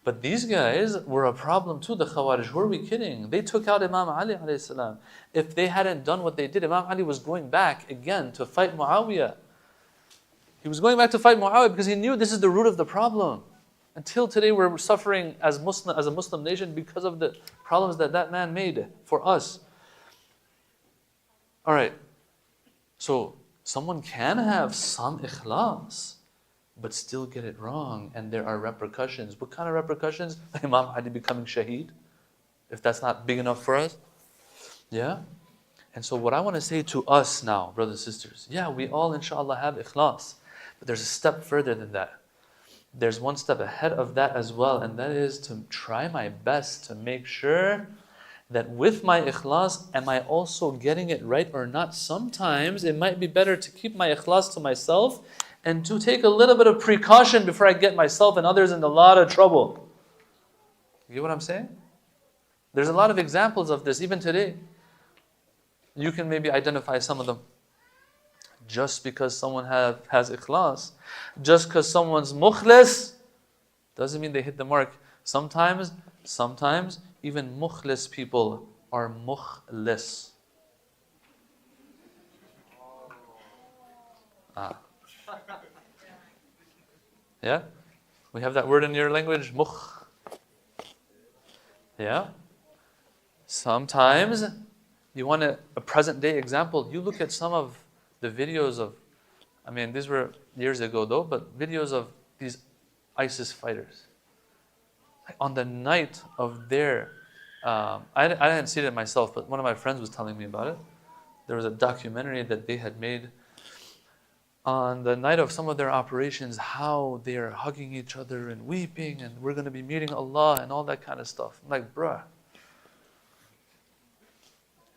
But these guys were a problem too, the Khawarij. Who are we kidding? They took out Imam Ali alayhi salam. If they hadn't done what they did, Imam Ali was going back again to fight Muawiyah. He was going back to fight Muawiyah because he knew this is the root of the problem. Until today, we're suffering as a Muslim nation because of the problems that man made for us. All right. So someone can have some ikhlas, but still get it wrong, and there are repercussions. What kind of repercussions? Imam Ali becoming shaheed, if that's not big enough for us. Yeah? And so what I want to say to us now, brothers and sisters, yeah, we all inshallah have ikhlas, but there's a step further than that. There's one step ahead of that as well, and that is to try my best to make sure that with my ikhlas, am I also getting it right or not? Sometimes it might be better to keep my ikhlas to myself and to take a little bit of precaution before I get myself and others in a lot of trouble. You get what I'm saying? There's a lot of examples of this even today. You can maybe identify some of them. Just because someone has ikhlas, just because someone's mukhlis, doesn't mean they hit the mark. Sometimes even mukhlis people are mukhlis. Yeah? We have that word in your language, mukh. Yeah? Sometimes, you want a present day example, you look at some of the videos of, these were years ago though, but videos of these ISIS fighters. On the night of their, I didn't see it myself, but one of my friends was telling me about it. There was a documentary that they had made on the night of some of their operations, how they are hugging each other and weeping, and we're going to be meeting Allah and all that kind of stuff. I'm like, bruh,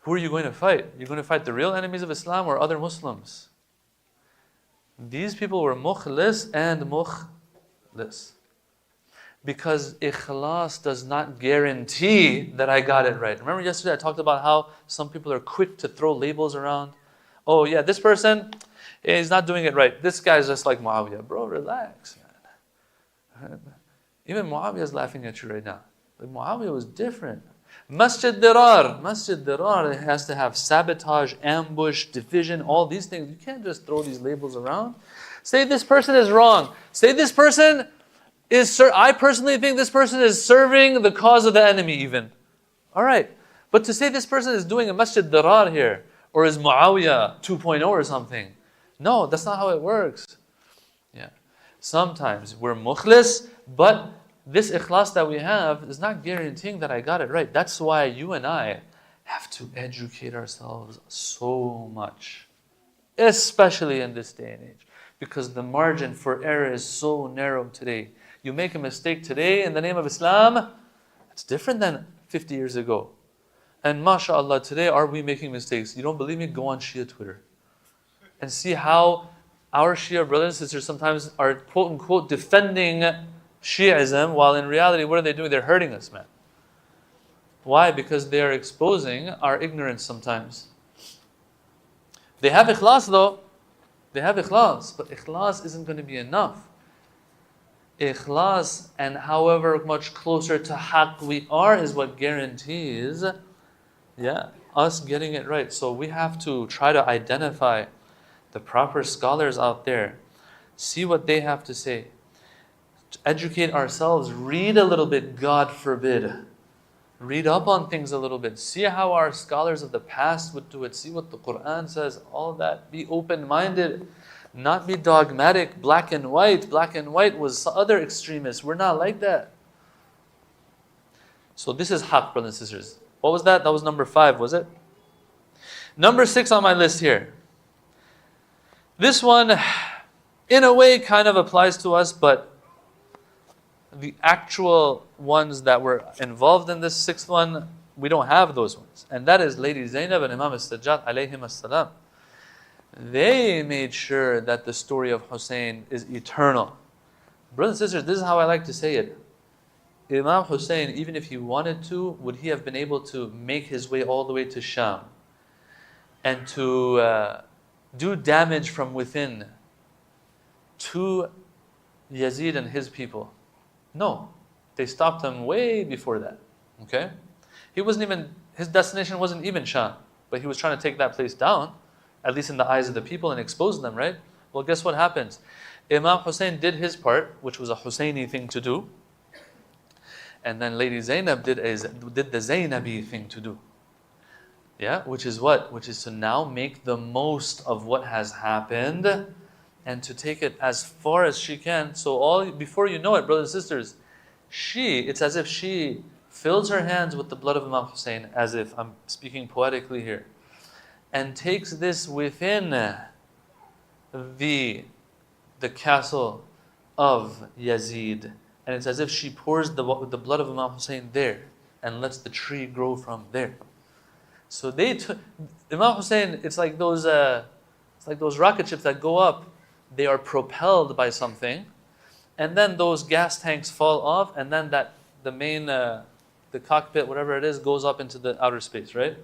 who are you going to fight? You're going to fight the real enemies of Islam or other Muslims? These people were mukhlis and mukhlis. Because ikhlas does not guarantee that I got it right. Remember yesterday I talked about how some people are quick to throw labels around. Oh yeah, this person is not doing it right. This guy's just like Muawiyah. Bro, relax, man. Even Muawiyah is laughing at you right now. But Muawiyah was different. Masjid Dirar, it has to have sabotage, ambush, division, all these things. You can't just throw these labels around. Say this person is wrong. Say this person is, I personally think this person is serving the cause of the enemy even. All right. But to say this person is doing a Masjid Dirar here, or is Muawiyah 2.0 or something. No, that's not how it works. Yeah. Sometimes we're mukhlis, but this ikhlas that we have is not guaranteeing that I got it right. That's why you and I have to educate ourselves so much, especially in this day and age, because the margin for error is so narrow today. You make a mistake today in the name of Islam, it's different than 50 years ago. And mashallah, today are we making mistakes? You don't believe me? Go on Shia Twitter and see how our Shia brothers and sisters sometimes are quote unquote defending Shi'ism, while in reality, what are they doing? They're hurting us, man. Why? Because they are exposing our ignorance sometimes. They have ikhlas though. They have ikhlas, but ikhlas isn't going to be enough. Ikhlas, and however much closer to haqq we are, is what guarantees, us getting it right. So we have to try to identify the proper scholars out there, see what they have to say, educate ourselves, read a little bit, God forbid. Read up on things a little bit. See how our scholars of the past would do it. See what the Quran says, all that. Be open-minded, not be dogmatic, black and white. Black and white was other extremists. We're not like that. So this is haqq, brothers and sisters. What was that? That was number 5, was it? Number 6 on my list here. This one, in a way, kind of applies to us, but the actual ones that were involved in this 6th one, we don't have those ones. And that is Lady Zainab and Imam As-Sajjad alayhim as-salam. They made sure that the story of Hussein is eternal. Brothers and sisters, this is how I like to say it. Imam Hussein, even if he wanted to, would he have been able to make his way all the way to Sham and to do damage from within to Yazid and his people? No, they stopped him way before that. Okay, his destination wasn't even Sham, but he was trying to take that place down, at least in the eyes of the people, and expose them. Right? Well, guess what happens? Imam Hussein did his part, which was a Husseini thing to do. And then Lady Zainab did the Zainabi thing to do. Yeah, which is what? Which is to now make the most of what has happened and to take it as far as she can. So before you know it, brothers and sisters, it's as if she fills her hands with the blood of Imam Hussein, as if I'm speaking poetically here, and takes this within the castle of Yazid. And it's as if she pours the blood of Imam Hussein there and lets the tree grow from there. So Imam Hussein, it's like those rocket ships that go up. They are propelled by something, and then those gas tanks fall off, and then the main the cockpit, whatever it is, goes up into the outer space, right?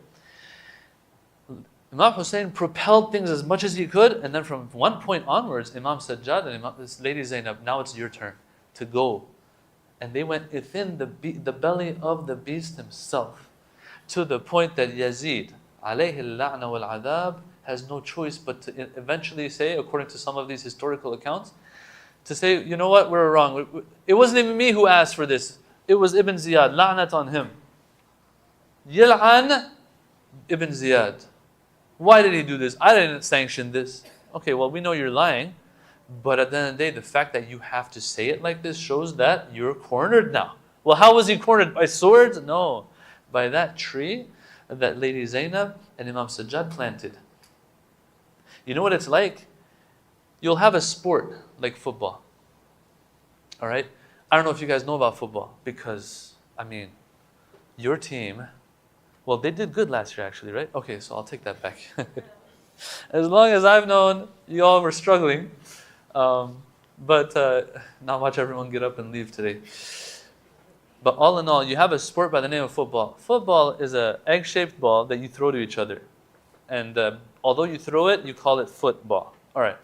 Imam Hussein propelled things as much as he could, and then from one point onwards, Imam Sajjad and this Lady Zainab, now it's your turn to go. And they went within the belly of the beast himself, to the point that Yazid, alayhi al-la'na wal-adab, has no choice but to eventually say, according to some of these historical accounts, to say, you know what, we're wrong. It wasn't even me who asked for this. It was Ibn Ziyad, la'nat on him. Yil'an Ibn Ziyad. Why did he do this? I didn't sanction this. Okay, well, we know you're lying, but at the end of the day, the fact that you have to say it like this shows that you're cornered now. Well, how was he cornered? By swords? No. By that tree that Lady Zainab and Imam Sajjad planted. You know what it's like? You'll have a sport like football. All right? I don't know if you guys know about football because, your team, well, they did good last year actually, right? Okay, so I'll take that back. As long as I've known, you all were struggling. But not watch everyone get up and leave today. But all in all, you have a sport by the name of football. Football is an egg-shaped ball that you throw to each other. And although you throw it, you call it football. All right.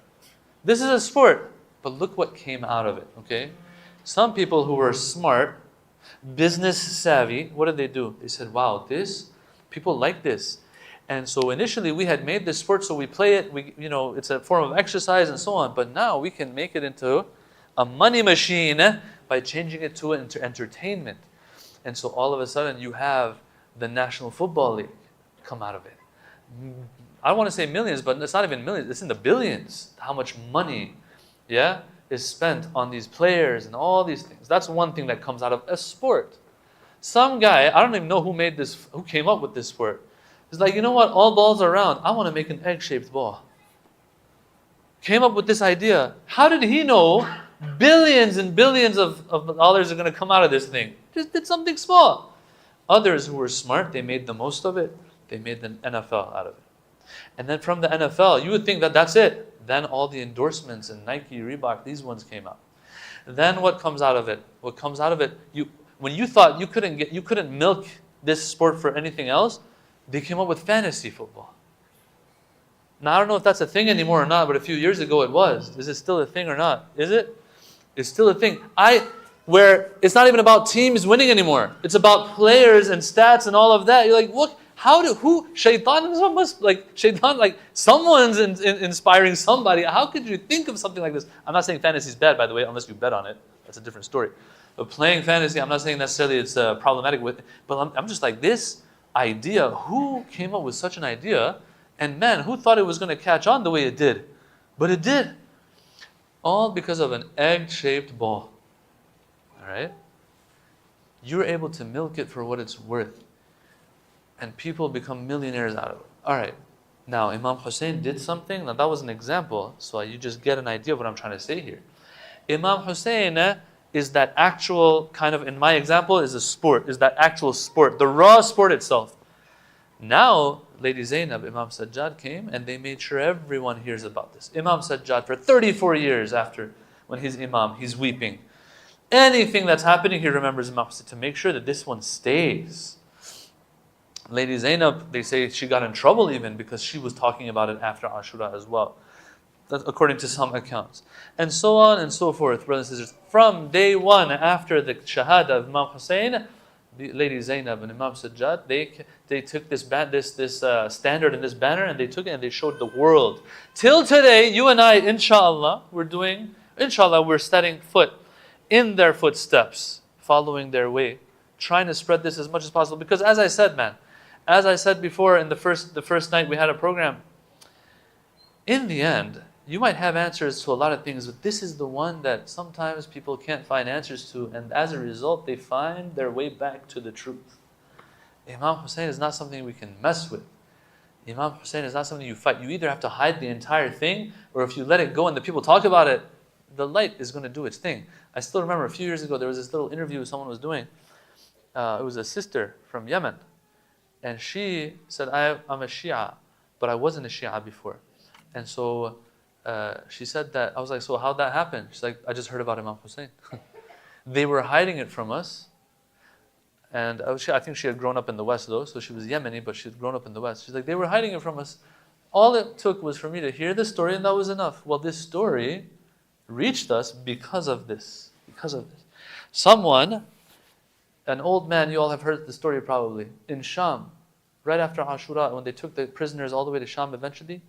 This is a sport, but look what came out of it, okay? Some people who were smart, business savvy, what did they do? They said, wow, people like this. And so initially we had made this sport, so we play it, it's a form of exercise and so on, but now we can make it into a money machine by changing it to entertainment. And so all of a sudden you have the National Football League come out of it. I don't want to say millions, but it's not even millions, it's in the billions. How much money, is spent on these players and all these things. That's one thing that comes out of a sport. Some guy, I don't even know who came up with this sport. He's like, you know what, all balls are round. I want to make an egg-shaped ball. Came up with this idea. How did he know billions and billions of dollars are going to come out of this thing? Just did something small. Others who were smart, they made the most of it. They made the NFL out of it. And then from the NFL, you would think that that's it. Then all the endorsements and Nike, Reebok, these ones came out. Then what comes out of it? What comes out of it, when you thought you couldn't milk this sport for anything else, they came up with fantasy football. Now I don't know if that's a thing anymore or not, but a few years ago it was. Is it still a thing or not? Is it? It's still a thing. Where it's not even about teams winning anymore. It's about players and stats and all of that. You're like, look, someone's inspiring somebody. How could you think of something like this? I'm not saying fantasy is bad, by the way, unless you bet on it. That's a different story. But playing fantasy, I'm not saying necessarily it's problematic with it, but I'm just like, this idea, who came up with such an idea? And man, who thought it was going to catch on the way it did? But it did. All because of an egg-shaped ball. All right? You're able to milk it for what it's worth. And people become millionaires out of it. All right. Now, Imam Hussein did something. Now, that was an example. So you just get an idea of what I'm trying to say here. Imam Hussein is that actual kind of, in my example, is that actual sport, the raw sport itself. Now, Lady Zainab, Imam Sajjad came and they made sure everyone hears about this. Imam Sajjad, for 34 years after, when he's Imam, he's weeping. Anything that's happening, he remembers Imam Hussein to make sure that this one stays. Lady Zainab, they say she got in trouble even because she was talking about it after Ashura as well. That's according to some accounts. And so on and so forth, brothers and sisters. From day one after the Shahada of Imam Hussein, Lady Zainab and Imam Sajjad, they took this standard and this banner and they took it and they showed the world. Till today, you and I, inshallah, we're doing Inshallah, we're setting foot in their footsteps, following their way, trying to spread this as much as possible. Because as I said, man, as I said before in the first night we had a program, in the end, you might have answers to a lot of things, but this is the one that sometimes people can't find answers to, and as a result, they find their way back to the truth. Imam Hussein is not something we can mess with. Imam Hussein is not something you fight. You either have to hide the entire thing, or if you let it go and the people talk about it, the light is going to do its thing. I still remember a few years ago, there was this little interview someone was doing. It was a sister from Yemen. And she said, I'm a Shia, but I wasn't a Shia before. And so she said that, I was like, so how'd that happen? She's like, I just heard about Imam Hussein. They were hiding it from us. And I think she had grown up in the West though, so she was Yemeni, but she had grown up in the West. She's like, they were hiding it from us. All it took was for me to hear the story, and that was enough. Well, this story reached us because of this. Someone, an old man, you all have heard the story probably, in Sham, right after Ashura, when they took the prisoners all the way to Sham eventually,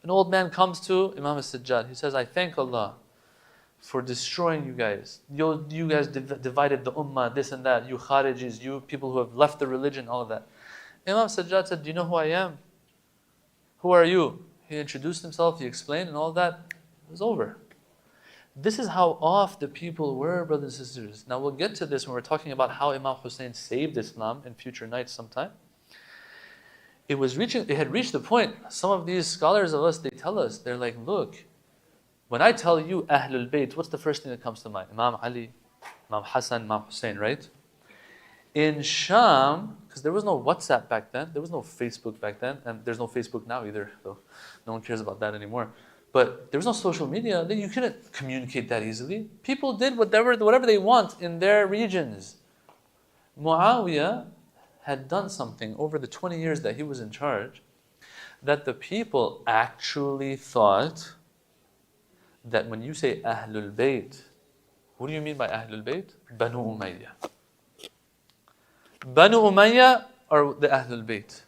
an old man comes to Imam al-Sajjad. He says, I thank Allah for destroying you guys. You guys divided the ummah, this and that, you Kharijis, you people who have left the religion, all of that. Imam Sajjad said, do you know who I am? Who are you? He introduced himself, he explained, and all that. It was over. This is how off the people were, brothers and sisters. Now we'll get to this when we're talking about how Imam Hussein saved Islam in future nights sometime. It had reached the point, some of these scholars of us, they tell us, they're like, look, when I tell you Ahlul Bayt, what's the first thing that comes to mind? Imam Ali, Imam Hassan, Imam Hussein, right? In Sham, because there was no WhatsApp back then, there was no Facebook back then, and there's no Facebook now either, though no one cares about that anymore. But there was no social media, then you couldn't communicate that easily. People did whatever they want in their regions. Muawiyah had done something over the 20 years that he was in charge, that the people actually thought that when you say Ahlul Bayt, what do you mean by Ahlul Bayt? Banu Umayyah. Banu Umayyah are the Ahlul Bayt.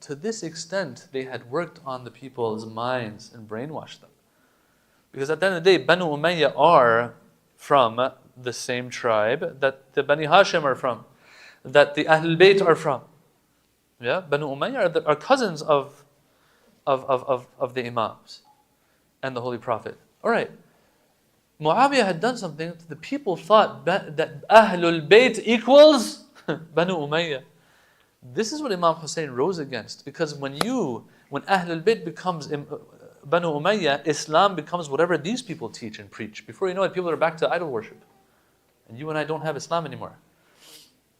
To this extent, they had worked on the people's minds and brainwashed them. Because at the end of the day, Banu Umayyah are from the same tribe that the Bani Hashim are from, that the Ahlul Bayt are from. Yeah, Banu Umayyah are cousins of the Imams and the Holy Prophet. All right. Muawiyah had done something. The people thought that Ahlul Bayt equals Banu Umayyah. This is what Imam Hussein rose against. Because when Ahlul Bayt becomes Banu Umayyah, Islam becomes whatever these people teach and preach. Before you know it, people are back to idol worship. And you and I don't have Islam anymore.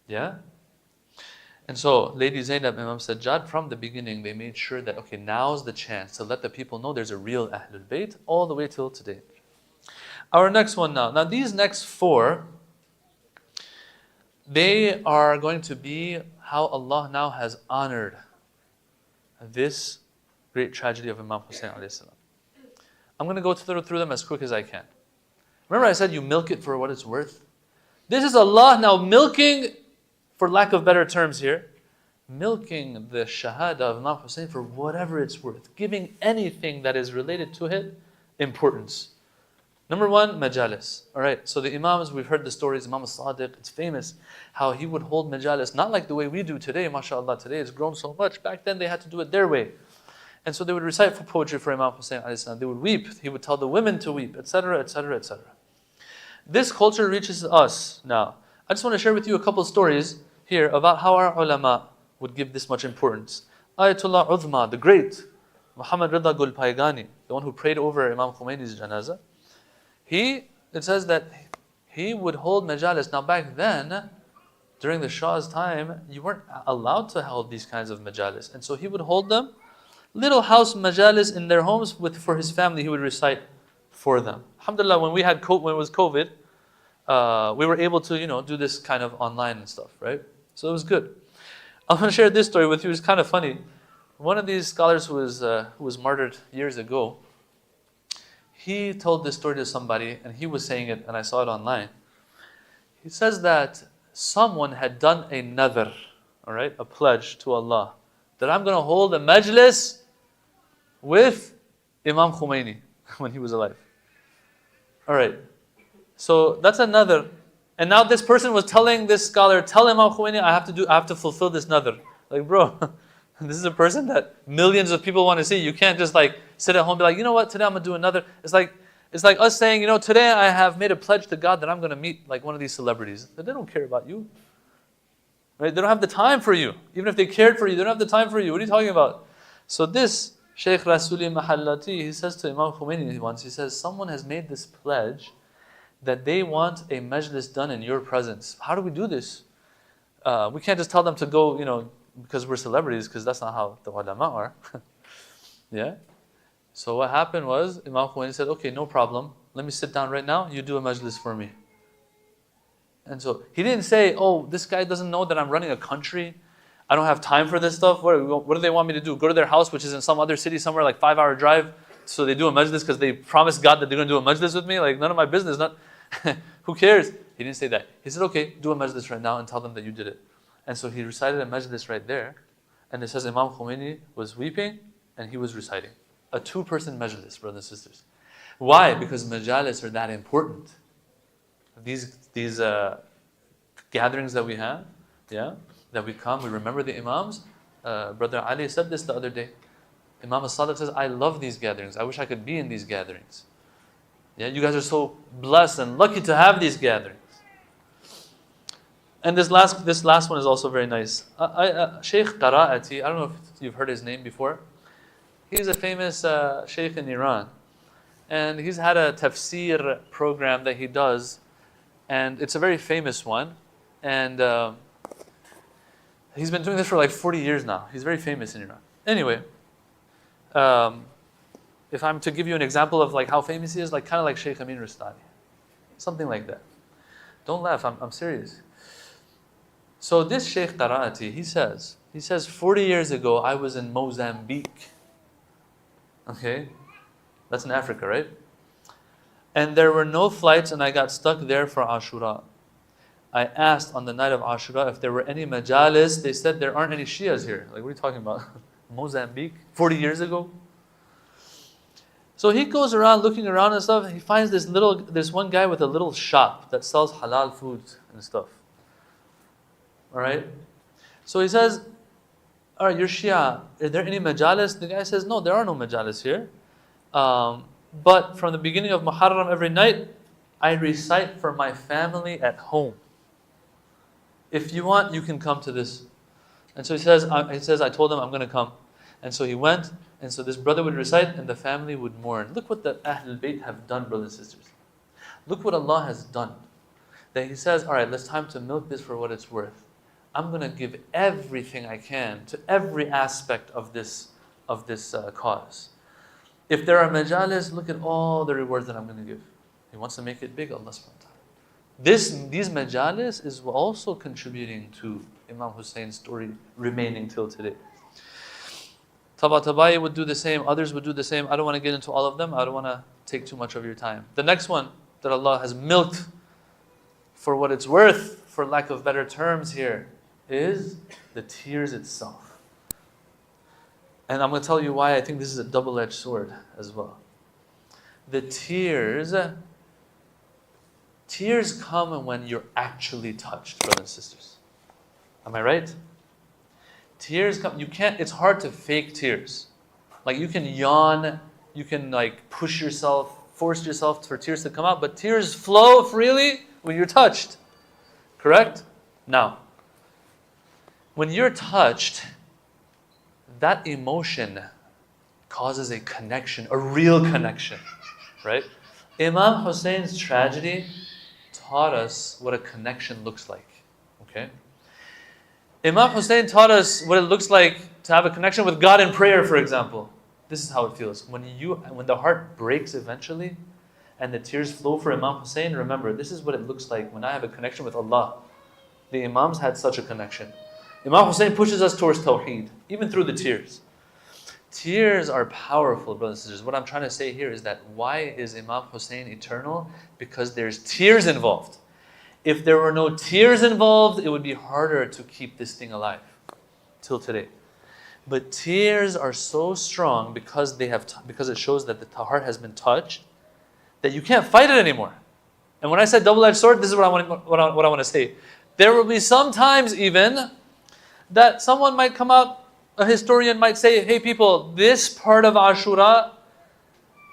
Yeah? And so, Lady Zainab, Imam Sajjad, from the beginning, they made sure that, okay, now's the chance to let the people know there's a real Ahlul Bayt, all the way till today. Our next one now. Now, these next four, they are going to be how Allah now has honored this great tragedy of Imam Hussein alayhi salam. I'm going to go through them as quick as I can. Remember I said you milk it for what it's worth? This is Allah now milking, for lack of better terms here, milking the shahada of Imam Hussein for whatever it's worth, giving anything that is related to it importance. Number one, majalis. All right, so the Imams, we've heard the stories, Imam al-Sadiq, it's famous how he would hold majalis, not like the way we do today, mashallah, today it's grown so much. Back then they had to do it their way. And so they would recite poetry for Imam Hussein alayhi salam. They would weep, he would tell the women to weep, etc., etc., etc. This culture reaches us now. I just want to share with you a couple of stories here about how our ulama would give this much importance. Ayatollah Uzma, the great, Muhammad Rida Gul Paigani, the one who prayed over Imam Khomeini's janazah, it says that he would hold majalis. Now back then, during the Shah's time, you weren't allowed to hold these kinds of majalis. And so he would hold them, little house majalis in their homes for his family, he would recite for them. Alhamdulillah, when it was COVID, we were able to, do this kind of online and stuff, right? So it was good. I'm going to share this story with you. It's kind of funny. One of these scholars who was martyred years ago, he told this story to somebody, and he was saying it, and I saw it online. He says that someone had done a nadhr, all right, a pledge to Allah, that I'm going to hold a majlis with Imam Khomeini when he was alive. All right. So that's another. And now this person was telling this scholar, tell Imam Khomeini, I have to fulfill this nadr. Like, bro, this is a person that millions of people want to see. You can't just like sit at home and be like, you know what, today I'm gonna do another. It's like us saying, you know, today I have made a pledge to God that I'm gonna meet like one of these celebrities. They don't care about you. Right? They don't have the time for you. Even if they cared for you, they don't have the time for you. What are you talking about? So this Shaykh Rasuli Mahallati, he says to Imam Khomeini once, he says, someone has made this pledge that they want a majlis done in your presence. How do we do this? We can't just tell them to go, you know, because we're celebrities, because that's not how the ulama are. Yeah? So what happened was, Imam Khomeini said, okay, no problem. Let me sit down right now. You do a majlis for me. And so he didn't say, oh, this guy doesn't know that I'm running a country. I don't have time for this stuff. What do they want me to do? Go to their house, which is in some other city somewhere, like 5-hour drive. So they do a majlis because they promised God that they're going to do a majlis with me? Like, none of my business. Who cares? He didn't say that. He said, okay, do a majlis right now and tell them that you did it. And so he recited a majlis right there. And it says Imam Khomeini was weeping and he was reciting. A 2-person majlis, brothers and sisters. Why? Because majalis are that important. These gatherings that we have, yeah, that we come, we remember the Imams. Brother Ali said this the other day. Imam as-Sadiq says, I love these gatherings. I wish I could be in these gatherings. Yeah, you guys are so blessed and lucky to have these gatherings. And this last one is also very nice. Shaykh Qara'ati, I don't know if you've heard his name before. He's a famous shaykh in Iran. And he's had a tafsir program that he does. And it's a very famous one. And he's been doing this for like 40 years now. He's very famous in Iran. Anyway, if I'm to give you an example of like how famous he is, like kind of like Shaykh Amin Rustani. Something like that. Don't laugh, I'm serious. So this Shaykh Qara'ati, he says 40 years ago I was in Mozambique. Okay? That's in Africa, right? And there were no flights and I got stuck there for Ashura. I asked on the night of Ashura if there were any majalis. They said there aren't any Shias here. Like, what are you talking about? Mozambique? 40 years ago? So he goes around looking around and stuff, and he finds this one guy with a little shop that sells halal foods and stuff. Alright? So he says, alright, you're Shia. Are there any majalis? The guy says, no, there are no majalis here. But from the beginning of Muharram every night, I recite for my family at home. If you want, you can come to this. And so he says, I told him I'm going to come. And so he went, and so this brother would recite, and the family would mourn. Look what the Ahlul Bayt have done, brothers and sisters. Look what Allah has done. That He says, all right, it's time to milk this for what it's worth. I'm going to give everything I can to every aspect of this cause. If there are majalis, look at all the rewards that I'm going to give. He wants to make it big, Allah subhanahu wa ta'ala. These majalis is also contributing to Imam Hussein's story remaining till today. Tabatabai would do the same, others would do the same. I don't want to get into all of them. I don't want to take too much of your time. The next one that Allah has milked for what it's worth, for lack of better terms here, is the tears itself. And I'm going to tell you why I think this is a double-edged sword as well. The tears come when you're actually touched, brothers and sisters. Am I right? Tears come, it's hard to fake tears. Like you can yawn, you can like force yourself for tears to come out, but tears flow freely when you're touched. Correct? Now, when you're touched, that emotion causes a connection, a real connection, right? Imam Hussein's tragedy taught us what a connection looks like, okay? Imam Hussein taught us what it looks like to have a connection with God in prayer, for example. This is how it feels. When the heart breaks eventually and the tears flow for Imam Hussein, remember, this is what it looks like when I have a connection with Allah. The Imams had such a connection. Imam Hussein pushes us towards Tawheed, even through the tears. Tears are powerful, brothers and sisters. What I'm trying to say here is that why is Imam Hussein eternal? Because there's tears involved. If there were no tears involved, it would be harder to keep this thing alive till today. But tears are so strong because it shows that the heart has been touched. that you can't fight it anymore. And when I said double-edged sword, this is what I want to say. There will be some times even that someone might come out, a historian might say, hey people, this part of Ashura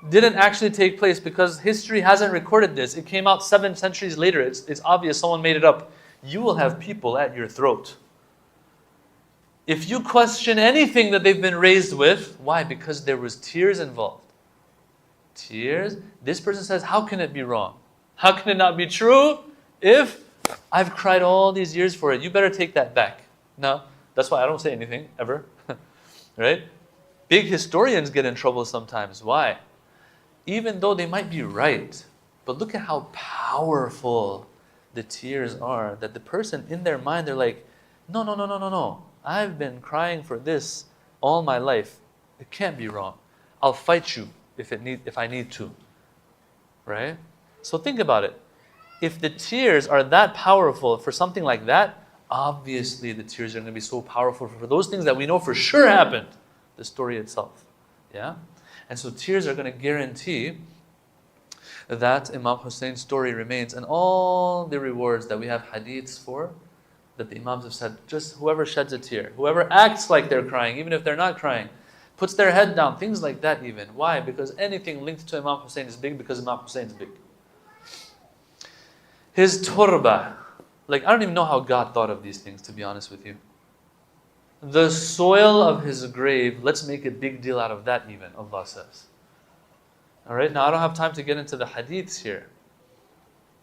didn't actually take place because history hasn't recorded this. It came out 7 centuries later. It's obvious someone made it up. You will have people at your throat. If you question anything that they've been raised with, why? Because there was tears involved. Tears? This person says, how can it be wrong? How can it not be true if I've cried all these years for it? You better take that back. No, that's why I don't say anything, ever. Right? Big historians get in trouble sometimes. Why? Even though they might be right, but look at how powerful the tears are, that the person in their mind, they're like, no. I've been crying for this all my life. It can't be wrong. I'll fight you if I need to. Right? So think about it. If the tears are that powerful for something like that, obviously the tears are going to be so powerful for those things that we know for sure happened. The story itself. Yeah? And so tears are going to guarantee that Imam Hussein's story remains. And all the rewards that we have hadiths for, that the Imams have said, just whoever sheds a tear, whoever acts like they're crying, even if they're not crying, puts their head down, things like that even. Why? Because anything linked to Imam Hussein is big because Imam Hussein is big. His turba, like I don't even know how God thought of these things, to be honest with you. The soil of his grave, let's make a big deal out of that even, Allah says. Alright, now I don't have time to get into the hadiths here.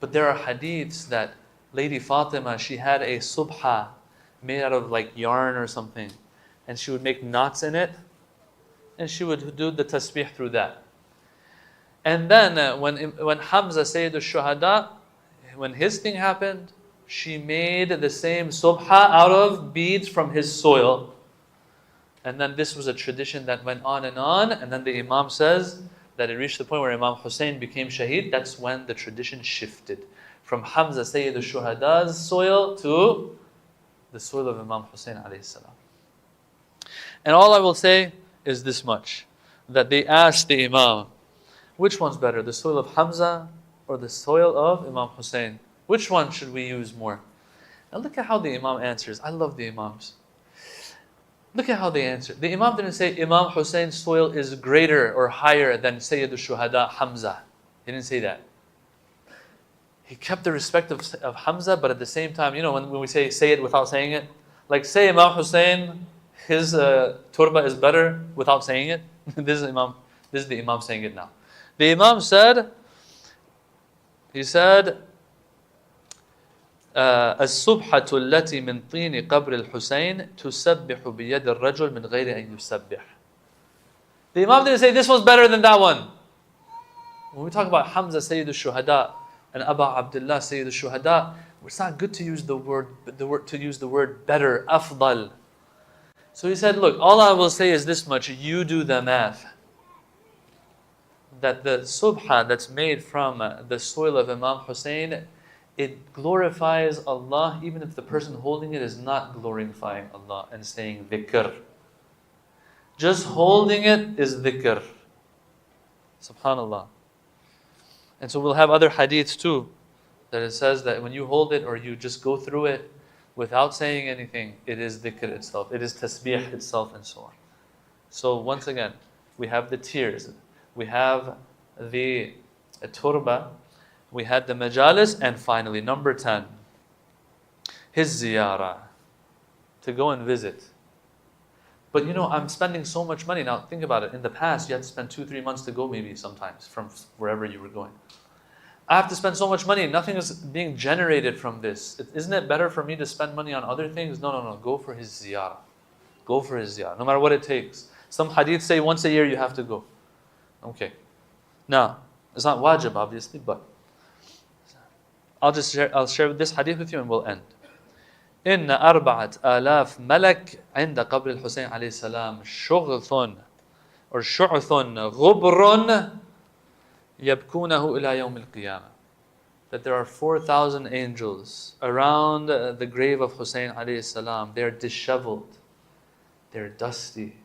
But there are hadiths that Lady Fatima, she had a subha made out of like yarn or something. And she would make knots in it. And she would do the tasbih through that. And then when Hamza, Sayyid al-Shuhada, when his thing happened, she made the same subha out of beads from his soil. And then this was a tradition that went on. And then the Imam says that it reached the point where Imam Hussein became shaheed. That's when the tradition shifted. From Hamza Sayyid al-Shuhada's soil to the soil of Imam Hussein alayhi salam. And all I will say is this much. That they asked the Imam, which one's better, the soil of Hamza or the soil of Imam Hussein? Which one should we use more? Now look at how the Imam answers. I love the Imams. Look at how they answer. The Imam didn't say Imam Hussein's soil is greater or higher than Sayyid al-Shuhada Hamza. He didn't say that. He kept the respect of Hamza, but at the same time, you know, when we say it without saying it, like say Imam Hussein, his turba is better without saying it. This is the Imam saying it now. The Imam said, الصبحة التي من طين قبر الحسين تسبح بيد الرجل من غير أن يسبح. The Imam didn't say this was better than that one. When we talk about Hamza Sayyid al-Shuhada and Aba Abdullah Sayyid al-Shuhada, it's not good to use the word better, afdal. So he said, look, all I will say is this much, you do the math. That the subha that's made from the soil of Imam Hussein, it glorifies Allah even if the person holding it is not glorifying Allah and saying dhikr. Just holding it is dhikr. Subhanallah. And so we'll have other hadiths too, that it says that when you hold it or you just go through it without saying anything, it is dhikr itself, it is tasbih itself and so on. So once again, we have the tears, we have the turba, we had the majalis, and finally, number 10, his ziyarah, to go and visit. But you know, I'm spending so much money. Now think about it. In the past, you had to spend 2-3 months to go maybe sometimes from wherever you were going. I have to spend so much money. Nothing is being generated from this. Isn't it better for me to spend money on other things? No. Go for his ziyarah. Go for his ziyarah, no matter what it takes. Some hadiths say once a year you have to go. Okay. Now, it's not wajib obviously, but I'll share this hadith with you and we'll end. إن 4,000 ملك عند قبر الحسين عليه السلام شغث or شعث غبر يبكونه إلى يوم القيامة. That there are 4,000 angels around the grave of Hussein عليه السلام. They're disheveled. They're dusty.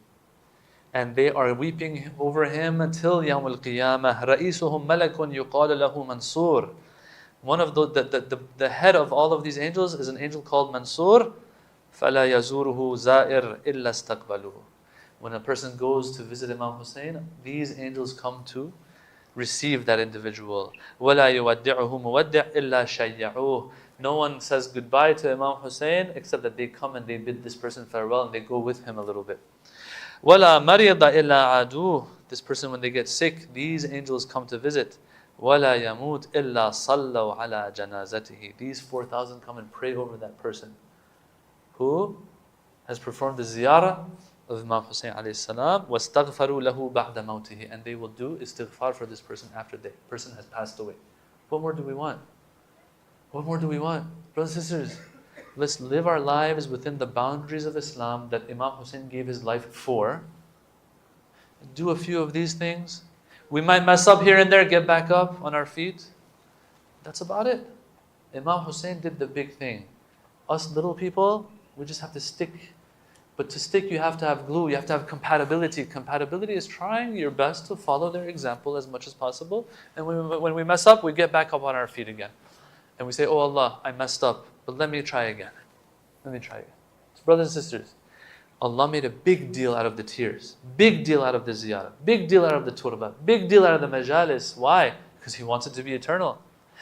and they are weeping over him until Yawm al-Qiyamah. رَئِيسُهُمْ مَلَكٌ يُقَالُ لَهُ مَنْصُورٌ. One of the head of all of these angels is an angel called Mansur. فَلَا يَزُورُهُ زَائِرٌ إِلَّا اسْتَقْبَلُهُ. When a person goes to visit Imam Hussein, these angels come to receive that individual. وَلَا يُوَدِّعُهُ مُوَدِّعْ إِلَّا شَيَّعُوهُ. No one says goodbye to Imam Hussein except that they come and they bid this person farewell and they go with him a little bit. وَلَا مَرِيضَ إِلَّا عَادُوهُ. This person, when they get sick, these angels come to visit. وَلَا يَمُوتْ إِلَّا صَلَّوْا عَلَى جَنَازَتِهِ. These 4,000 come and pray over that person who has performed the ziyarah of Imam Hussein alayhi salam. وَاسْتَغْفَرُوا لَهُ بَعْدَ مَوْتِهِ. And they will do istighfar for this person after the person has passed away. What more do we want? What more do we want? Brothers and sisters, let's live our lives within the boundaries of Islam that Imam Hussein gave his life for. Do a few of these things. We might mess up here and there, get back up on our feet. That's about it. Imam Hussein did the big thing. Us little people, we just have to stick. But to stick, you have to have glue, you have to have compatibility. Compatibility is trying your best to follow their example as much as possible. And when we mess up, we get back up on our feet again. And we say, oh Allah, I messed up, but let me try again. Let me try again. So brothers and sisters, Allah made a big deal out of the tears, big deal out of the ziyarah, big deal out of the turba, big deal out of the majalis. Why? Because He wants it to be eternal.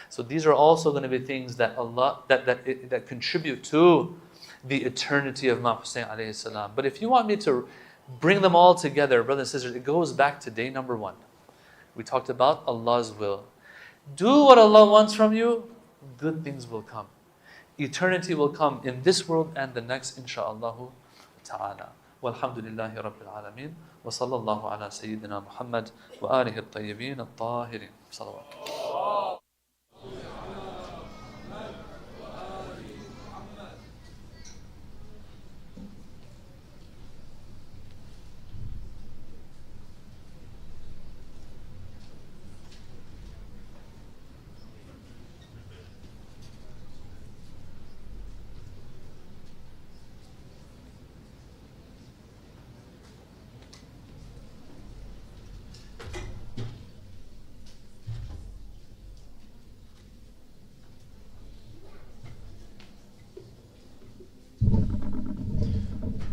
So these are also going to be things that that contribute to the eternity of Imam Hussein alayhi salam. But if you want me to bring them all together, brothers and sisters, it goes back to day number 1. We talked about Allah's will. Do what Allah wants from you, good things will come. Eternity will come in this world and the next, insha'Allah ta'ala. Walhamdulillahi Rabbil Alameen. Wa sallallahu ala Sayyidina Muhammad wa alihi at-tayyibin at-tahirin. Salawat.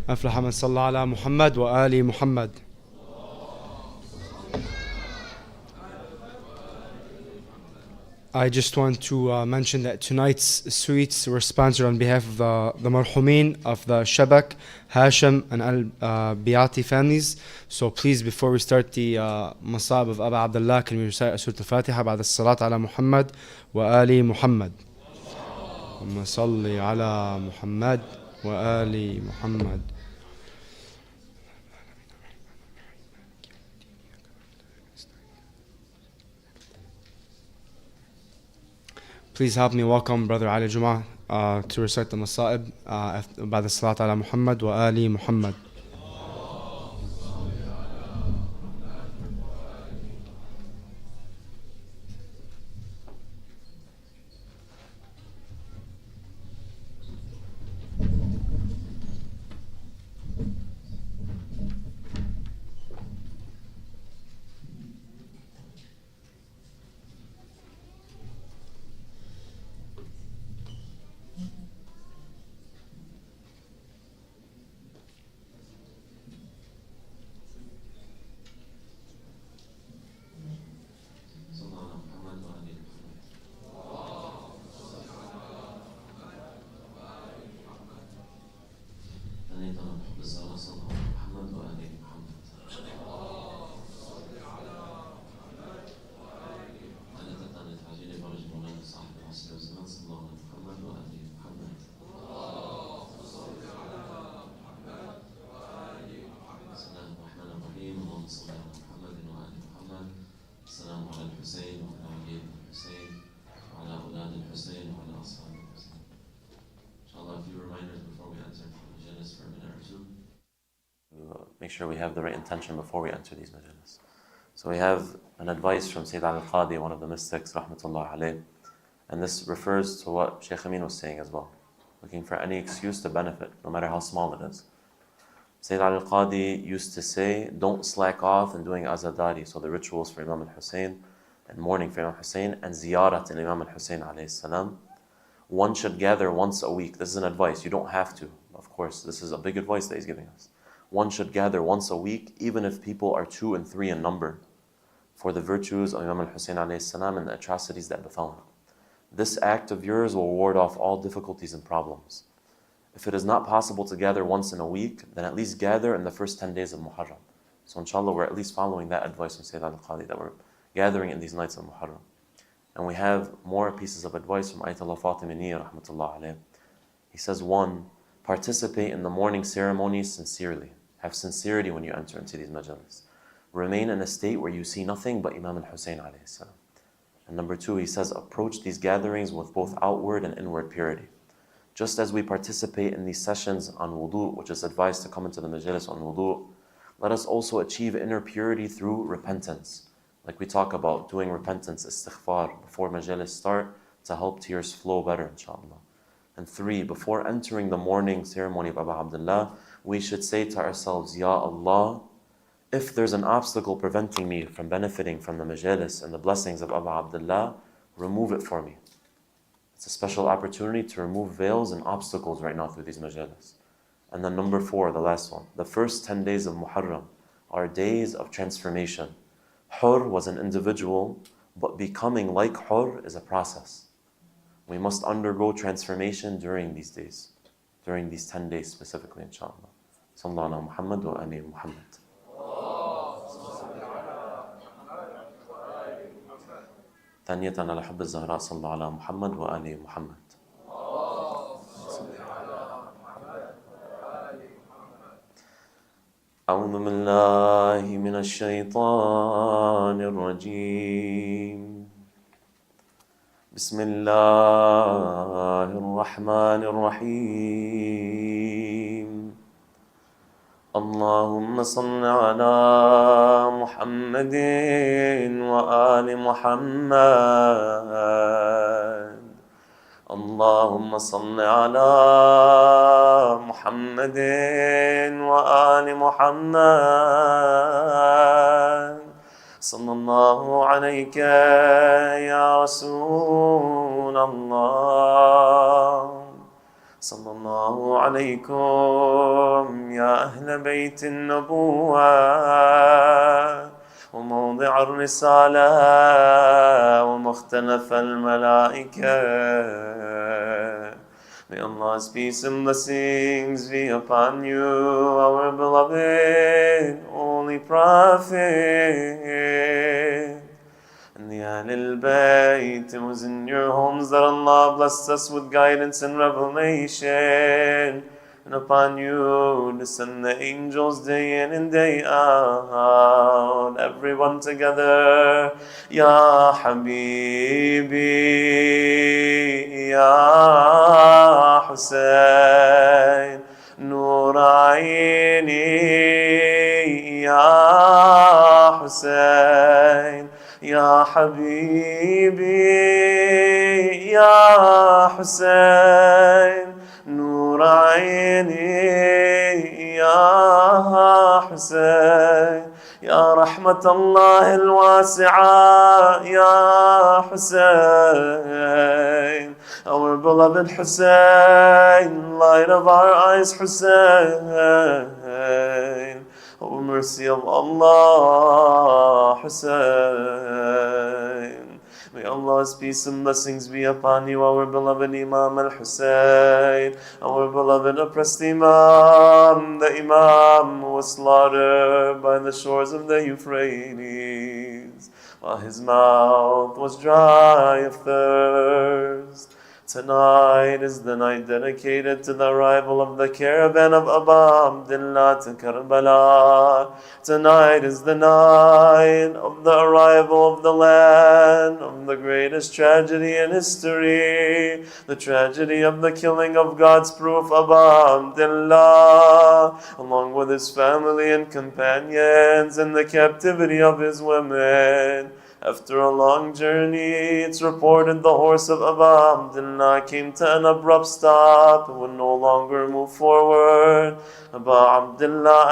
أفلح من صلى على محمد وآل محمد. I just want to mention that tonight's sweets were sponsored on behalf of the marhumin of the Shabak, Hashim and Al-Biati families. So please, before we start the Masab of Abu Abdullah, can we recite Surah Al-Fatiha بعد الصلاة على محمد وآل محمد. اللهم صل على محمد وآل محمد. Please help me welcome Brother Ali Juma to recite the Masa'ib بعد الصلاة على محمد وآل محمد. Make sure we have the right intention before we enter these majalis. So we have an advice from Sayyid al-Qadi, one of the mystics, rahmatullah alayh, and this refers to what Shaykh Amin was saying as well. Looking for any excuse to benefit, no matter how small it is. Sayyid Ali al-Qadi used to say, don't slack off in doing azadari, so the rituals for Imam al-Hussein, and mourning for Imam Hussein, and ziyarat in Imam al-Hussein alayhi salam. One should gather once a week. This is an advice. You don't have to. Of course, this is a big advice that he's giving us. One should gather once a week, even if people are 2 and 3 in number, for the virtues of Imam al-Hussein alayhi salam and the atrocities that befell him. This act of yours will ward off all difficulties and problems. If it is not possible to gather once in a week, then at least gather in the first 10 days of Muharram. So inshallah, we're at least following that advice from Sayyid al-Qadi, that we're gathering in these nights of Muharram. And we have more pieces of advice from Ayatollah Fatimini rahmatullah alayh. He says, 1, participate in the morning ceremonies sincerely. Have sincerity when you enter into these majalis. Remain in a state where you see nothing but Imam al-Hussein alayhi salam. And number 2, he says, approach these gatherings with both outward and inward purity. Just as we participate in these sessions on wudu, which is advised to come into the majalis on wudu, let us also achieve inner purity through repentance. Like we talk about doing repentance, istighfar, before majalis start to help tears flow better, inshallah. And 3, before entering the morning ceremony of Abu Abdullah, we should say to ourselves, Ya Allah, if there's an obstacle preventing me from benefiting from the majalis and the blessings of Abu Abdullah, remove it for me. It's a special opportunity to remove veils and obstacles right now through these majalis. And then number 4, the last one, the first 10 days of Muharram are days of transformation. Hur was an individual, but becoming like Hur is a process. We must undergo transformation during these days, during these 10 days specifically, inshallah. Sallallahu ala Muhammad wa ali Muhammad. ثانية على حب الزهراء صلى الله على محمد وآل محمد. أعوذ بالله من الشيطان الرجيم. بسم الله الرحمن الرحيم. اللهم صل على محمد وآل محمد. اللهم صل على محمد وآل محمد. صلى الله عليك يا رسول الله. صلى الله عليكم يا أهل بيت النبوة وموضع الرسالة ومختلف الملائكة. May Allah's peace and blessings be upon you, our beloved Holy Prophet. And the Ahlul Bayt, it was in your homes that Allah blessed us with guidance and revelation. And upon you descend the angels day in and day out, everyone together. Ya Habibi, Ya Hussein, Nur Aini, Ya Hussein, Ya Habibi, Ya Hussein, Nur Aini, Ya Hussein, Ya Rahmat Allah al-Wasi'a, Ya Hussein, our beloved Hussein, light of our eyes, Hussein, oh mercy of Allah, Hussein. May Allah's peace and blessings be upon you, our beloved Imam al-Hussein, our beloved oppressed Imam, the Imam who was slaughtered by the shores of the Euphrates, while his mouth was dry of thirst. Tonight is the night dedicated to the arrival of the caravan of Abu Abdullah to Karbala. Tonight is the night of the arrival of the land of the greatest tragedy in history, the tragedy of the killing of God's proof Abu Abdullah, along with his family and companions, and the captivity of his women. After a long journey, it's reported the horse of Aba Abdullah came to an abrupt stop and would no longer move forward. Aba Abdullah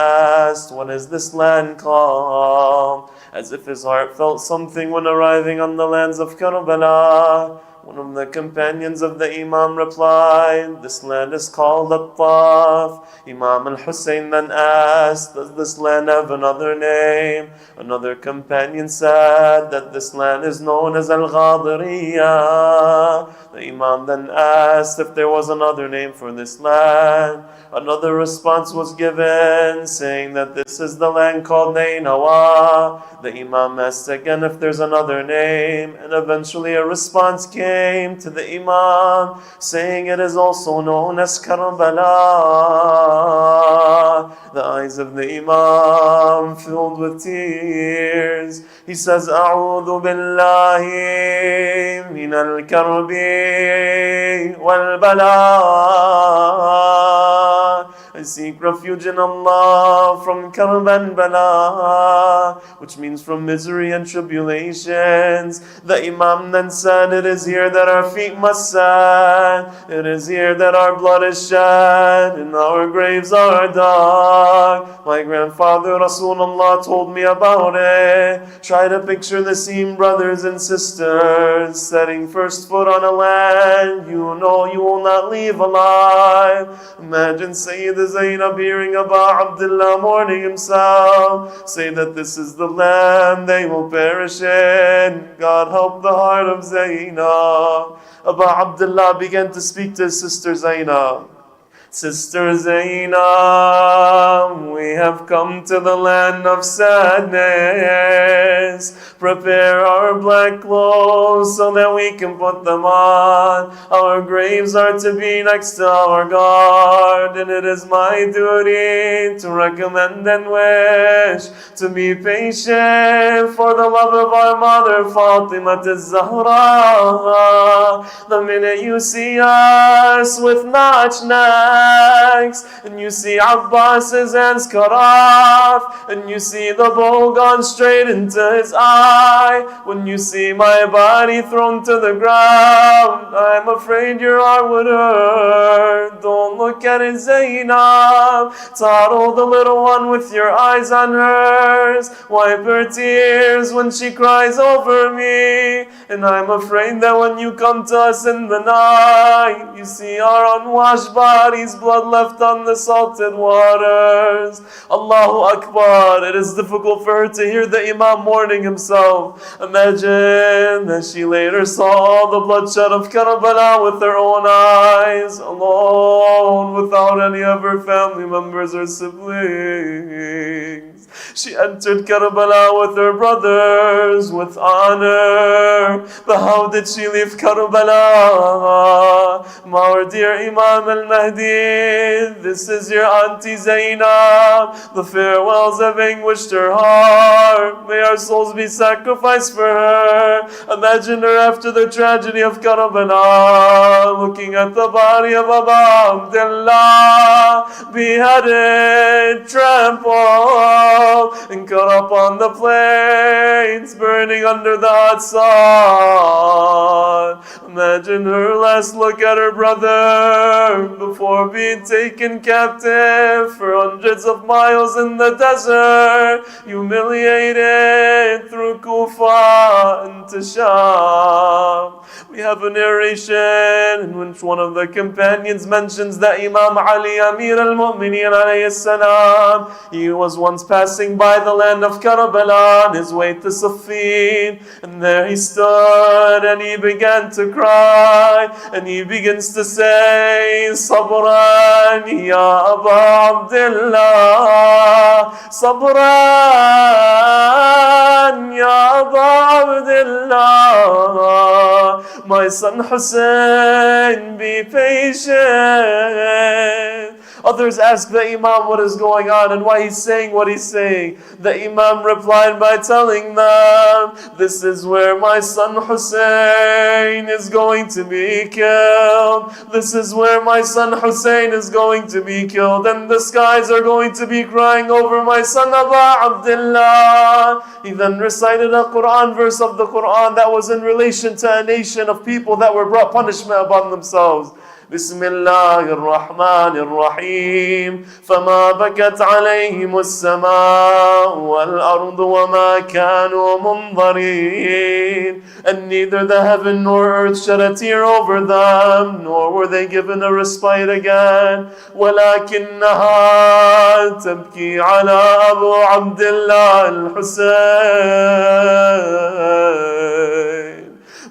asked, "What is this land called?" As if his heart felt something when arriving on the lands of Karbala. One of the companions of the Imam replied, "This land is called At-Taf." Imam al-Hussein then asked, "Does this land have another name?" Another companion said that this land is known as Al-Ghadiriyah. The Imam then asked if there was another name for this land. Another response was given, saying that this is the land called Nainawa. The Imam asked again if there's another name, and eventually a response came to the Imam, saying it is also known as Karbala. The eyes of the Imam filled with tears. He says, "A'udhu billahi min al-karbi wal-bala." I seek refuge in Allah from karb and bala, which means from misery and tribulations. The Imam then said, "It is here that our feet must set, it is here that our blood is shed, and our graves are dug." My grandfather Rasulullah told me about it. Try to picture the scene, brothers and sisters, setting first foot on a land you know you will not leave alive. Imagine Sayyid Zainab hearing Aba Abdullah mourning himself, say that this is the land they will perish in. God help the heart of Zainab. Aba Abdullah began to speak to his sister Zainab. "Sister Zainab, we have come to the land of sadness. Prepare our black clothes so that we can put them on. Our graves are to be next to our guard, and it is my duty to recommend and wish to be patient for the love of our mother Fatima az-Zahra. The minute you see us with notch necks, and you see Abbas's hands cut off, and you see the bow gone straight into his eye, when you see my body thrown to the ground, I'm afraid your heart would hurt. Don't look at it, Zainab. Tattle the little one with your eyes on hers. Wipe her tears when she cries over me. And I'm afraid that when you come to us in the night, you see our unwashed bodies, blood left on the salted waters." Allahu Akbar. It is difficult for her to hear the Imam mourning himself. Imagine that she later saw the bloodshed of Karbala with her own eyes, alone, without any of her family members or siblings. She entered Karbala with her brothers, with honor. But how did she leave Karbala? Our dear Imam al-Mahdi, this is your Auntie Zainab. The farewells have anguished her heart. May our souls be sacrificed for her. Imagine her after the tragedy of Karbala, looking at the body of Aba Abdullah, beheaded, trampled, and cut up on the plains, burning under the hot sun. Imagine her last look at her brother before being taken captive for hundreds of miles in the desert, humiliated through Kufa into Sham. We have a narration in which one of the companions mentions that Imam Ali Amir al-Mu'mineen alayhi salam, he was once passing by the land of Karbala on his way to Siffin, and there he stood and he began to cry, and he begins to say, "Sabran ya Aba Abdullah, Sabran ya Aba Abdullah, my son Hussein, be patient. Others ask the Imam what is going on and why he's saying what he's saying. The Imam replied by telling them, this is where my son Hussein is going to be killed. This is where my son Hussein is going to be killed, and the skies are going to be crying over my son Aba Abdullah. He then recited a Quran verse of the Quran that was in relation to a nation of people that were brought punishment upon themselves. بسم الله الرحمن الرحيم فما بكت عليهم السماء والأرض وما كانوا منظرين. And neither the heaven nor earth shed a tear over them, nor were they given a respite again. ولكنها تبكي على أبو عبد الله الحسين.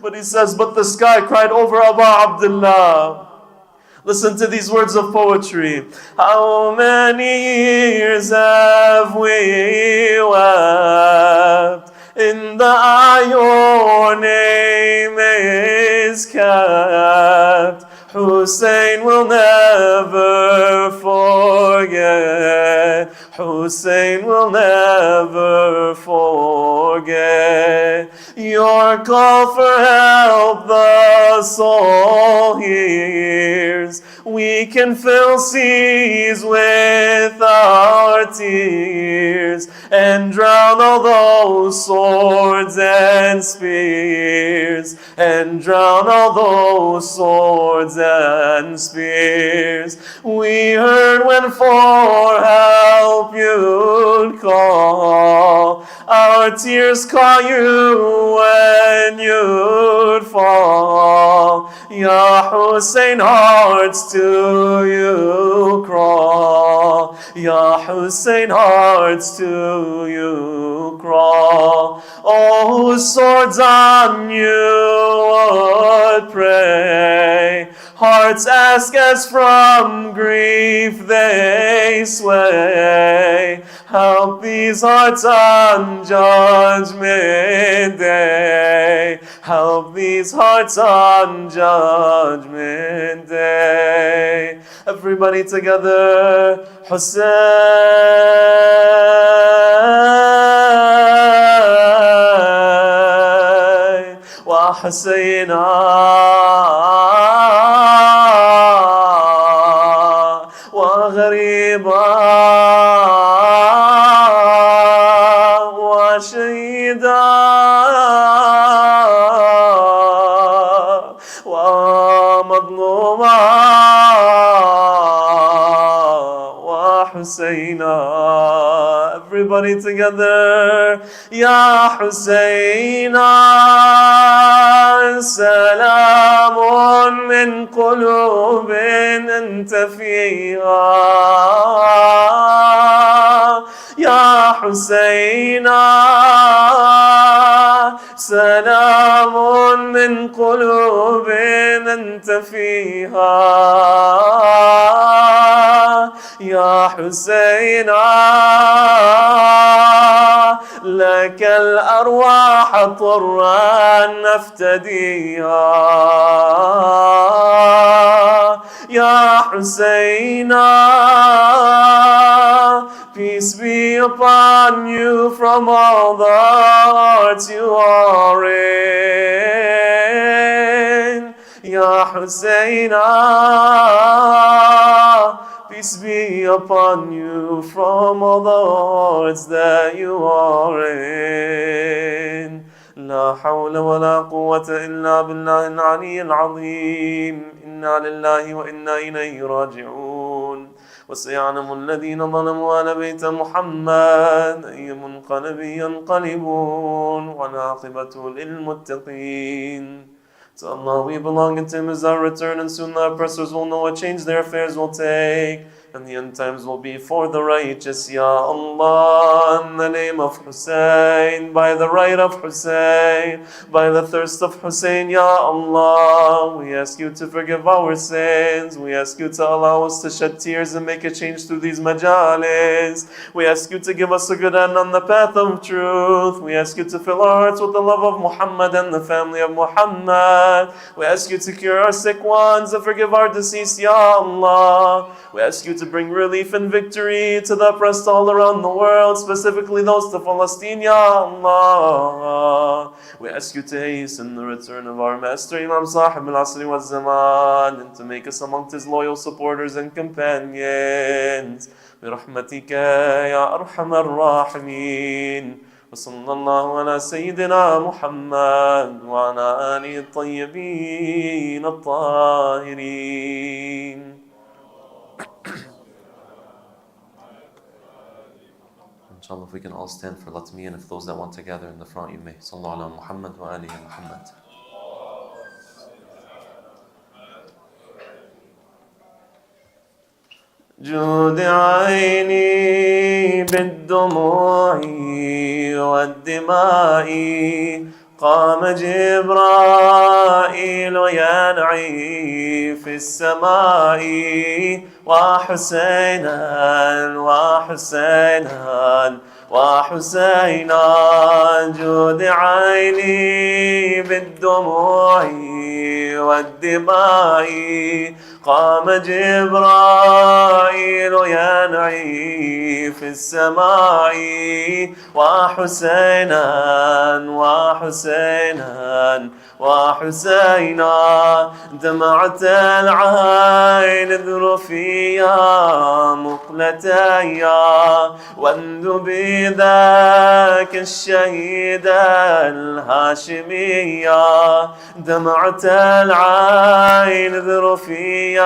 But he says, but the sky cried over Abu Abdullah. Listen to these words of poetry. How many years have we wept in the eye your name is kept. Hussein will never forget. Hussein will never forget. Your call for help the soul hears. We can fill seas with our tears and drown all those swords and spears, and drown all those swords and spears. We heard when for help you'd call, our tears call you when you'd fall. Ya Hussein, hearts to you crawl. Ya Hussein, hearts to you crawl. Oh, swords on you would pray. Hearts ask as from grief they sway. Help these hearts on Judgment Day. Help these hearts on Judgment Day. Everybody together. Hussein wa Husaina wa Ghariba wa Shahida wa Madluma wa Husaina. Everybody together. Ya Husaina, salamun min qulubin anta fiha. Ya Husaina, salamun min qulubin anta fiha. Ya Husaina, لك الأرواح طرا نفتديها. يا حسينا, peace be upon you from all the hearts you are in. Ya Husaina, peace be upon you from all the hearts that you are in. لا حول ولا قوة إلا بالله العلي العظيم. إنا لله وإنا إليه راجعون. وسيعلم الذين ظلموا آل بيت محمد أي منقلب ينقلبون والعاقبة للمتقين. To Allah we belong, and to Him is our return, and soon the oppressors will know what change their affairs will take, and the end times will be for the righteous. Ya Allah, in the name of Hussein, by the right of Hussein, by the thirst of Hussein, Ya Allah, we ask you to forgive our sins. We ask you to allow us to shed tears and make a change through these majalis. We ask you to give us a good end on the path of truth. We ask you to fill our hearts with the love of Muhammad and the family of Muhammad. We ask you to cure our sick ones and forgive our deceased, Ya Allah. We ask you to to bring relief and victory to the oppressed all around the world, specifically those to Palestine, Ya Allah. We ask you to hasten the return of our Master Imam Sahib al-Asri wa Zaman, and to make us amongst his loyal supporters and companions. برحمتك يا أرحم الراحمين. وصلى الله على سيدنا محمد وعلى آله الطيبين الطاهرين. Inshallah, if we can all stand for Latmi, and if those that want to gather in the front, you may. Sallallahu ala Muhammad wa alihi Muhammad. جود عيني بالدموع والدماء قام جبرائيل ينعي في السماء وحسينا وحسينا وحسينا. جود عيني بالدموع والدماء قام جبرائيل ينعي في السماء وحسينا وحسينا وحسينا. دمعة العين ذرفيا مقلتيا واندبي ذاك الشهيد الهاشميا. دمعة العين ذرفيا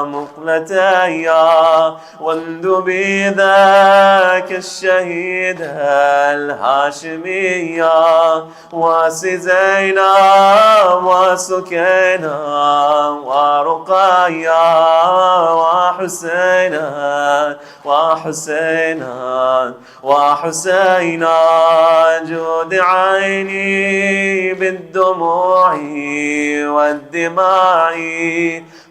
مقلتيا واندبي ذاك الشهيد الهاشميا. وسزينا وسكينا ورقيا وحسينا وحسينا وحسينا. جود عيني بالدموع والدماء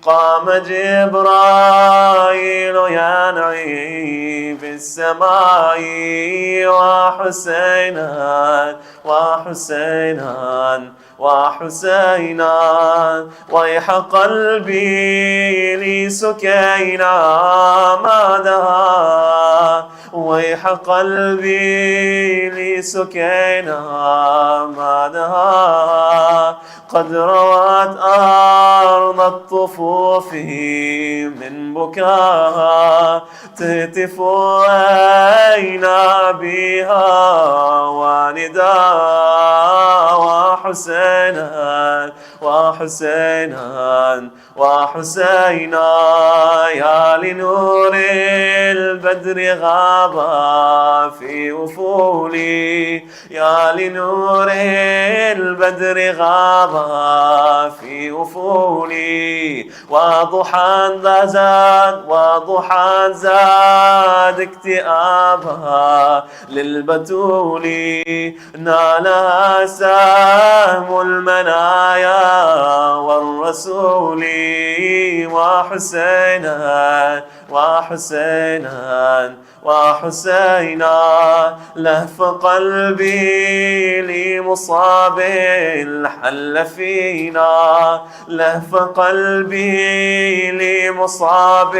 قام جبرائيل ينعي في السماء وحسينا وحسينا وحسينا. ويح قلبي لي سكينا ما دها. ويح قلبي لي سكينا ما دها. قد روت أرض الطفوف من بكاها تهتف أين بها ونداء. وحسينا وحسينا وحسينا. يا لنور البدر غابا في أفولي. يا لنور البدر غابا في أفولي. وضحى زاد وضحى زاد اكتئابها للبتول. نالها سهم المنايا والرسول. وحسينا وحسينا وحسينا. لهف قلبي لمصاب حل فينا. لهف قلبي لمصاب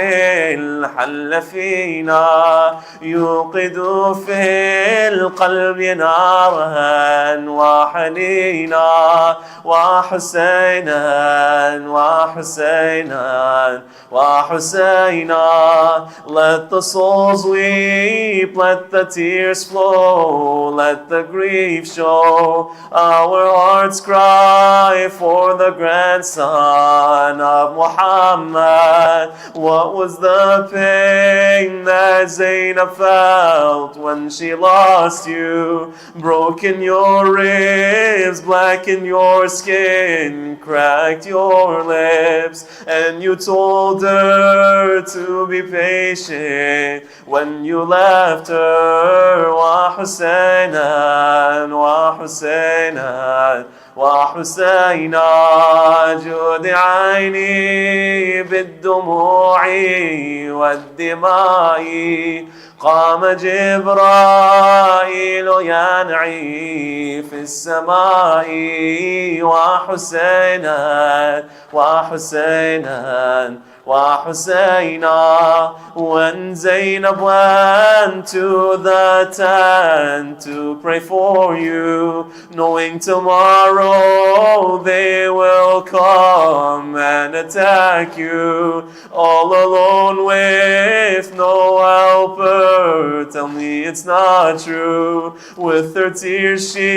حل فينا. يوقد في القلب نارا وحنينا. وحسينا وحسينا وحسينا. Let the souls weep, let the tears flow, let the grief show. Our hearts cry for the grandson of Muhammad. What was the pain that Zainab felt when she lost you? Broken your ribs, blackened your skin, cracked your lips, and you told her to be patient when you left her. وحسينا وحسينا وحسينا. جود عيني بالدموع والدماء قام جبرائيل ينعي في السماء. وحسينا وحسينا وحسينا. When Zainab went to the tent to pray for you, knowing tomorrow they will come and attack you, all alone with no helper, tell me it's not true. With her tears she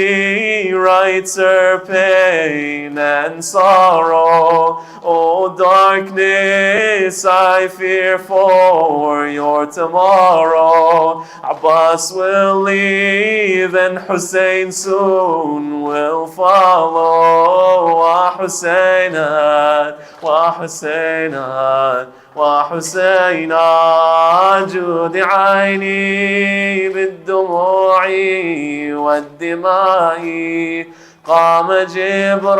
writes her pain and sorrow. Oh darkness, I fear for your tomorrow. Abbas will leave and Hussein soon will follow. Wa Husseina, wa Husseina, وحسينا. جود عيني بالدموع والدماء قام جبرائيل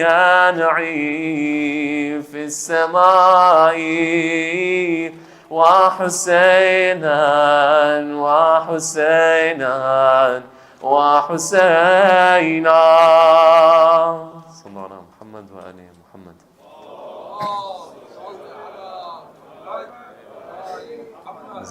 ينعي في السماء. وحسينا وحسينا وحسينا. صلى الله على محمد وآله محمد.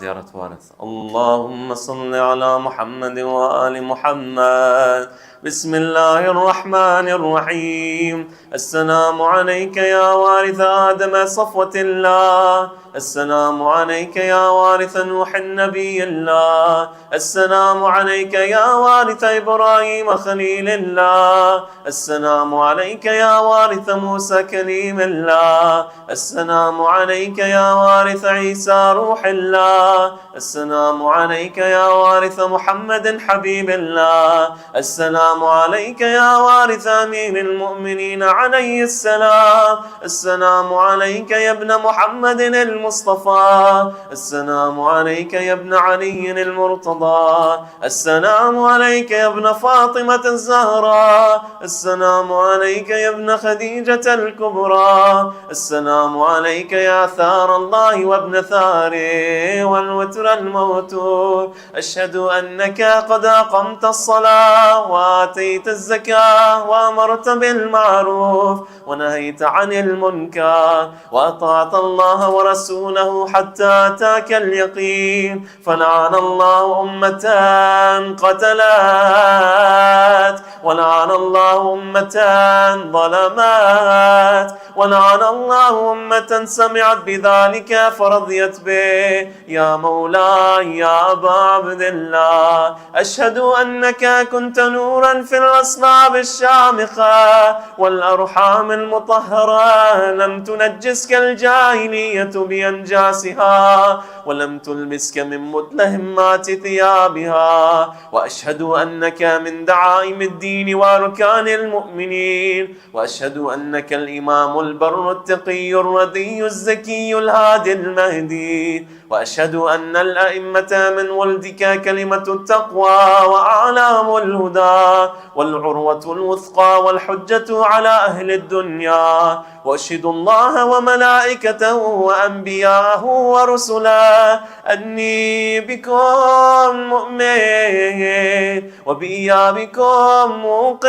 زيارة وارث. اللهم صل على محمد وآل محمد. بسم الله الرحمن الرحيم. السلام عليك يا وارث آدم صفوة الله. السلام عليك يا وارث نوح النبي الله. السلام عليك يا وارث إبراهيم خليل الله. السلام عليك يا وارث موسى كليم الله. السلام عليك يا وارث عيسى روح الله. السلام عليك يا وارث محمد حبيب الله. السلام عليك يا وارث أمير المؤمنين عليه السلام. السلام عليك يا ابن محمد المصطفى. السلام عليك يا ابن علي المرتضى. السلام عليك يا ابن فاطمة الزهراء. السلام عليك يا ابن خديجة الكبرى. السلام عليك يا ثار الله وابن ثاره والوتر الموتور. أشهد أنك قد أقمت الصلاة وآتيت الزكاة وأمرت بالمعروف ونهيت عن المنكر وأطعت الله ورسوله حتى أتاك اليقين. فلعن الله أمة قتلت، ولعن الله أمة ظلمت، ولعن الله أمة سمعت بذلك فرضيت به. يا مولاي يا أبا عبد الله، أشهد أنك كنت نورا في الأصلاب الشامخة والأرحام المطهرة، لم تنجسك الجاهلية بأنجاسها ولم تلبسك من متلهمات ثيابها. وأشهد أنك من دعائم الدين وأركان المؤمنين. وأشهد أنك الإمام البر التقي الردي الزكي الهادي المهدي. وأشهد أن الأئمة من ولدك كلمة التقوى وأعلام الهدى والعروة الوثقى والحجة على أهل الدنيا. وأشهد الله وملائكته وأنبياءه ورسله أني بكم مؤمن وبإيابكم موقن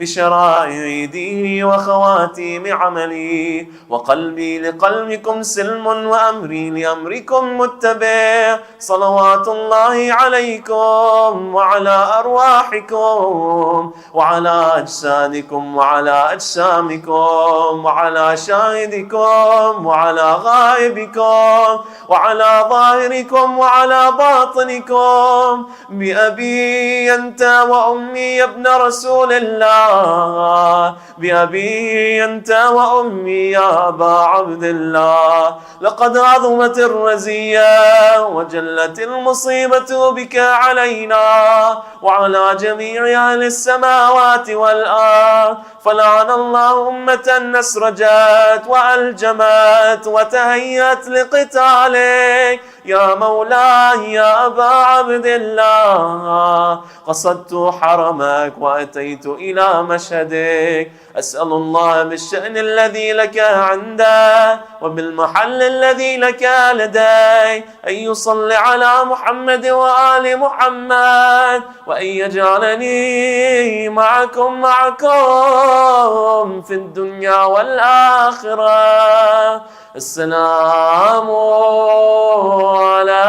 بشرائع ديني وخواتيم عملي. وقلبي لقلبكم سلم وأمري لأمركم متبع. صلوات الله عليكم وعلى أرواحكم وعلى أجسادكم وعلى أجسامكم وعلى شاهدكم وعلى غائبكم وعلى ظاهركم وعلى باطنكم. بأبي أنت وأمي يا ابن رسول الله، بأبي أنت وأمي يا أبا عبد الله. لقد عظمت الرزية وجلت المصيبة بك علينا وعلى جميع أهل السماوات والأرض. فلعن الله أمة نسرجت وألجمت وتهيأت لقتالك. يا مولاي يا أبا عبد الله قصدت حرمك وأتيت إلى مشهدك أسأل الله بالشأن الذي لك عنده وبالمحل الذي لك لدي أن يصلي على محمد وآل محمد وأن يجعلني معكم في الدنيا والآخرة. السلام على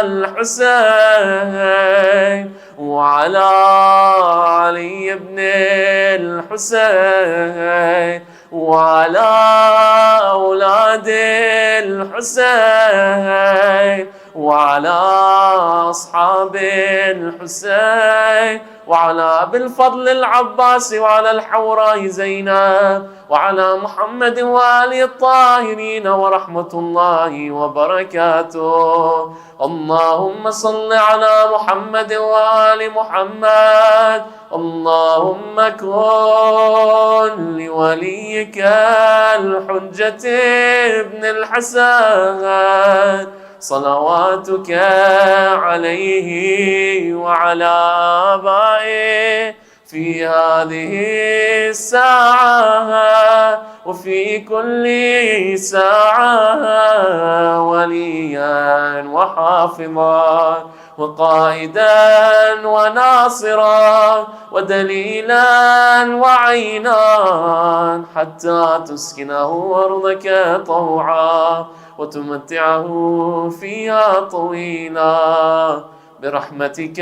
الحسين وعلى علي بن الحسين وعلى أولاد الحسين وعلى أصحاب الحسين وعلى أبي الفضل العباس وعلى الحوراء زينب وعلى محمد وآل الطاهرين ورحمة الله وبركاته. اللهم صل على محمد وآل محمد. اللهم كن لوليك الحجة ابن الحسن صلواتك عليه وعلى آبائه في هذه الساعة وفي كل ساعة وليا وحافظا وقائدا وناصرا ودليلا وعينا حتى تسكنه أرضك طوعا وتمتعه فيها طويلا برحمتك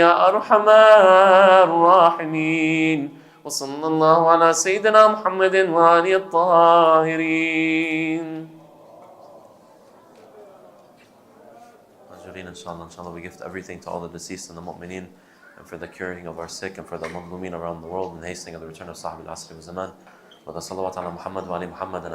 يا أرحم الراحمين. وصلى الله على سيدنا محمد وآله الطاهرين. Inshallah, we gift everything to all the deceased and the mu'mineen, and for the curing of our sick, and for the madlumeen around the world, and hastening of the return of Sahib al-Asri wa Zaman. Wa salawat ala Muhammad wa ali Muhammad.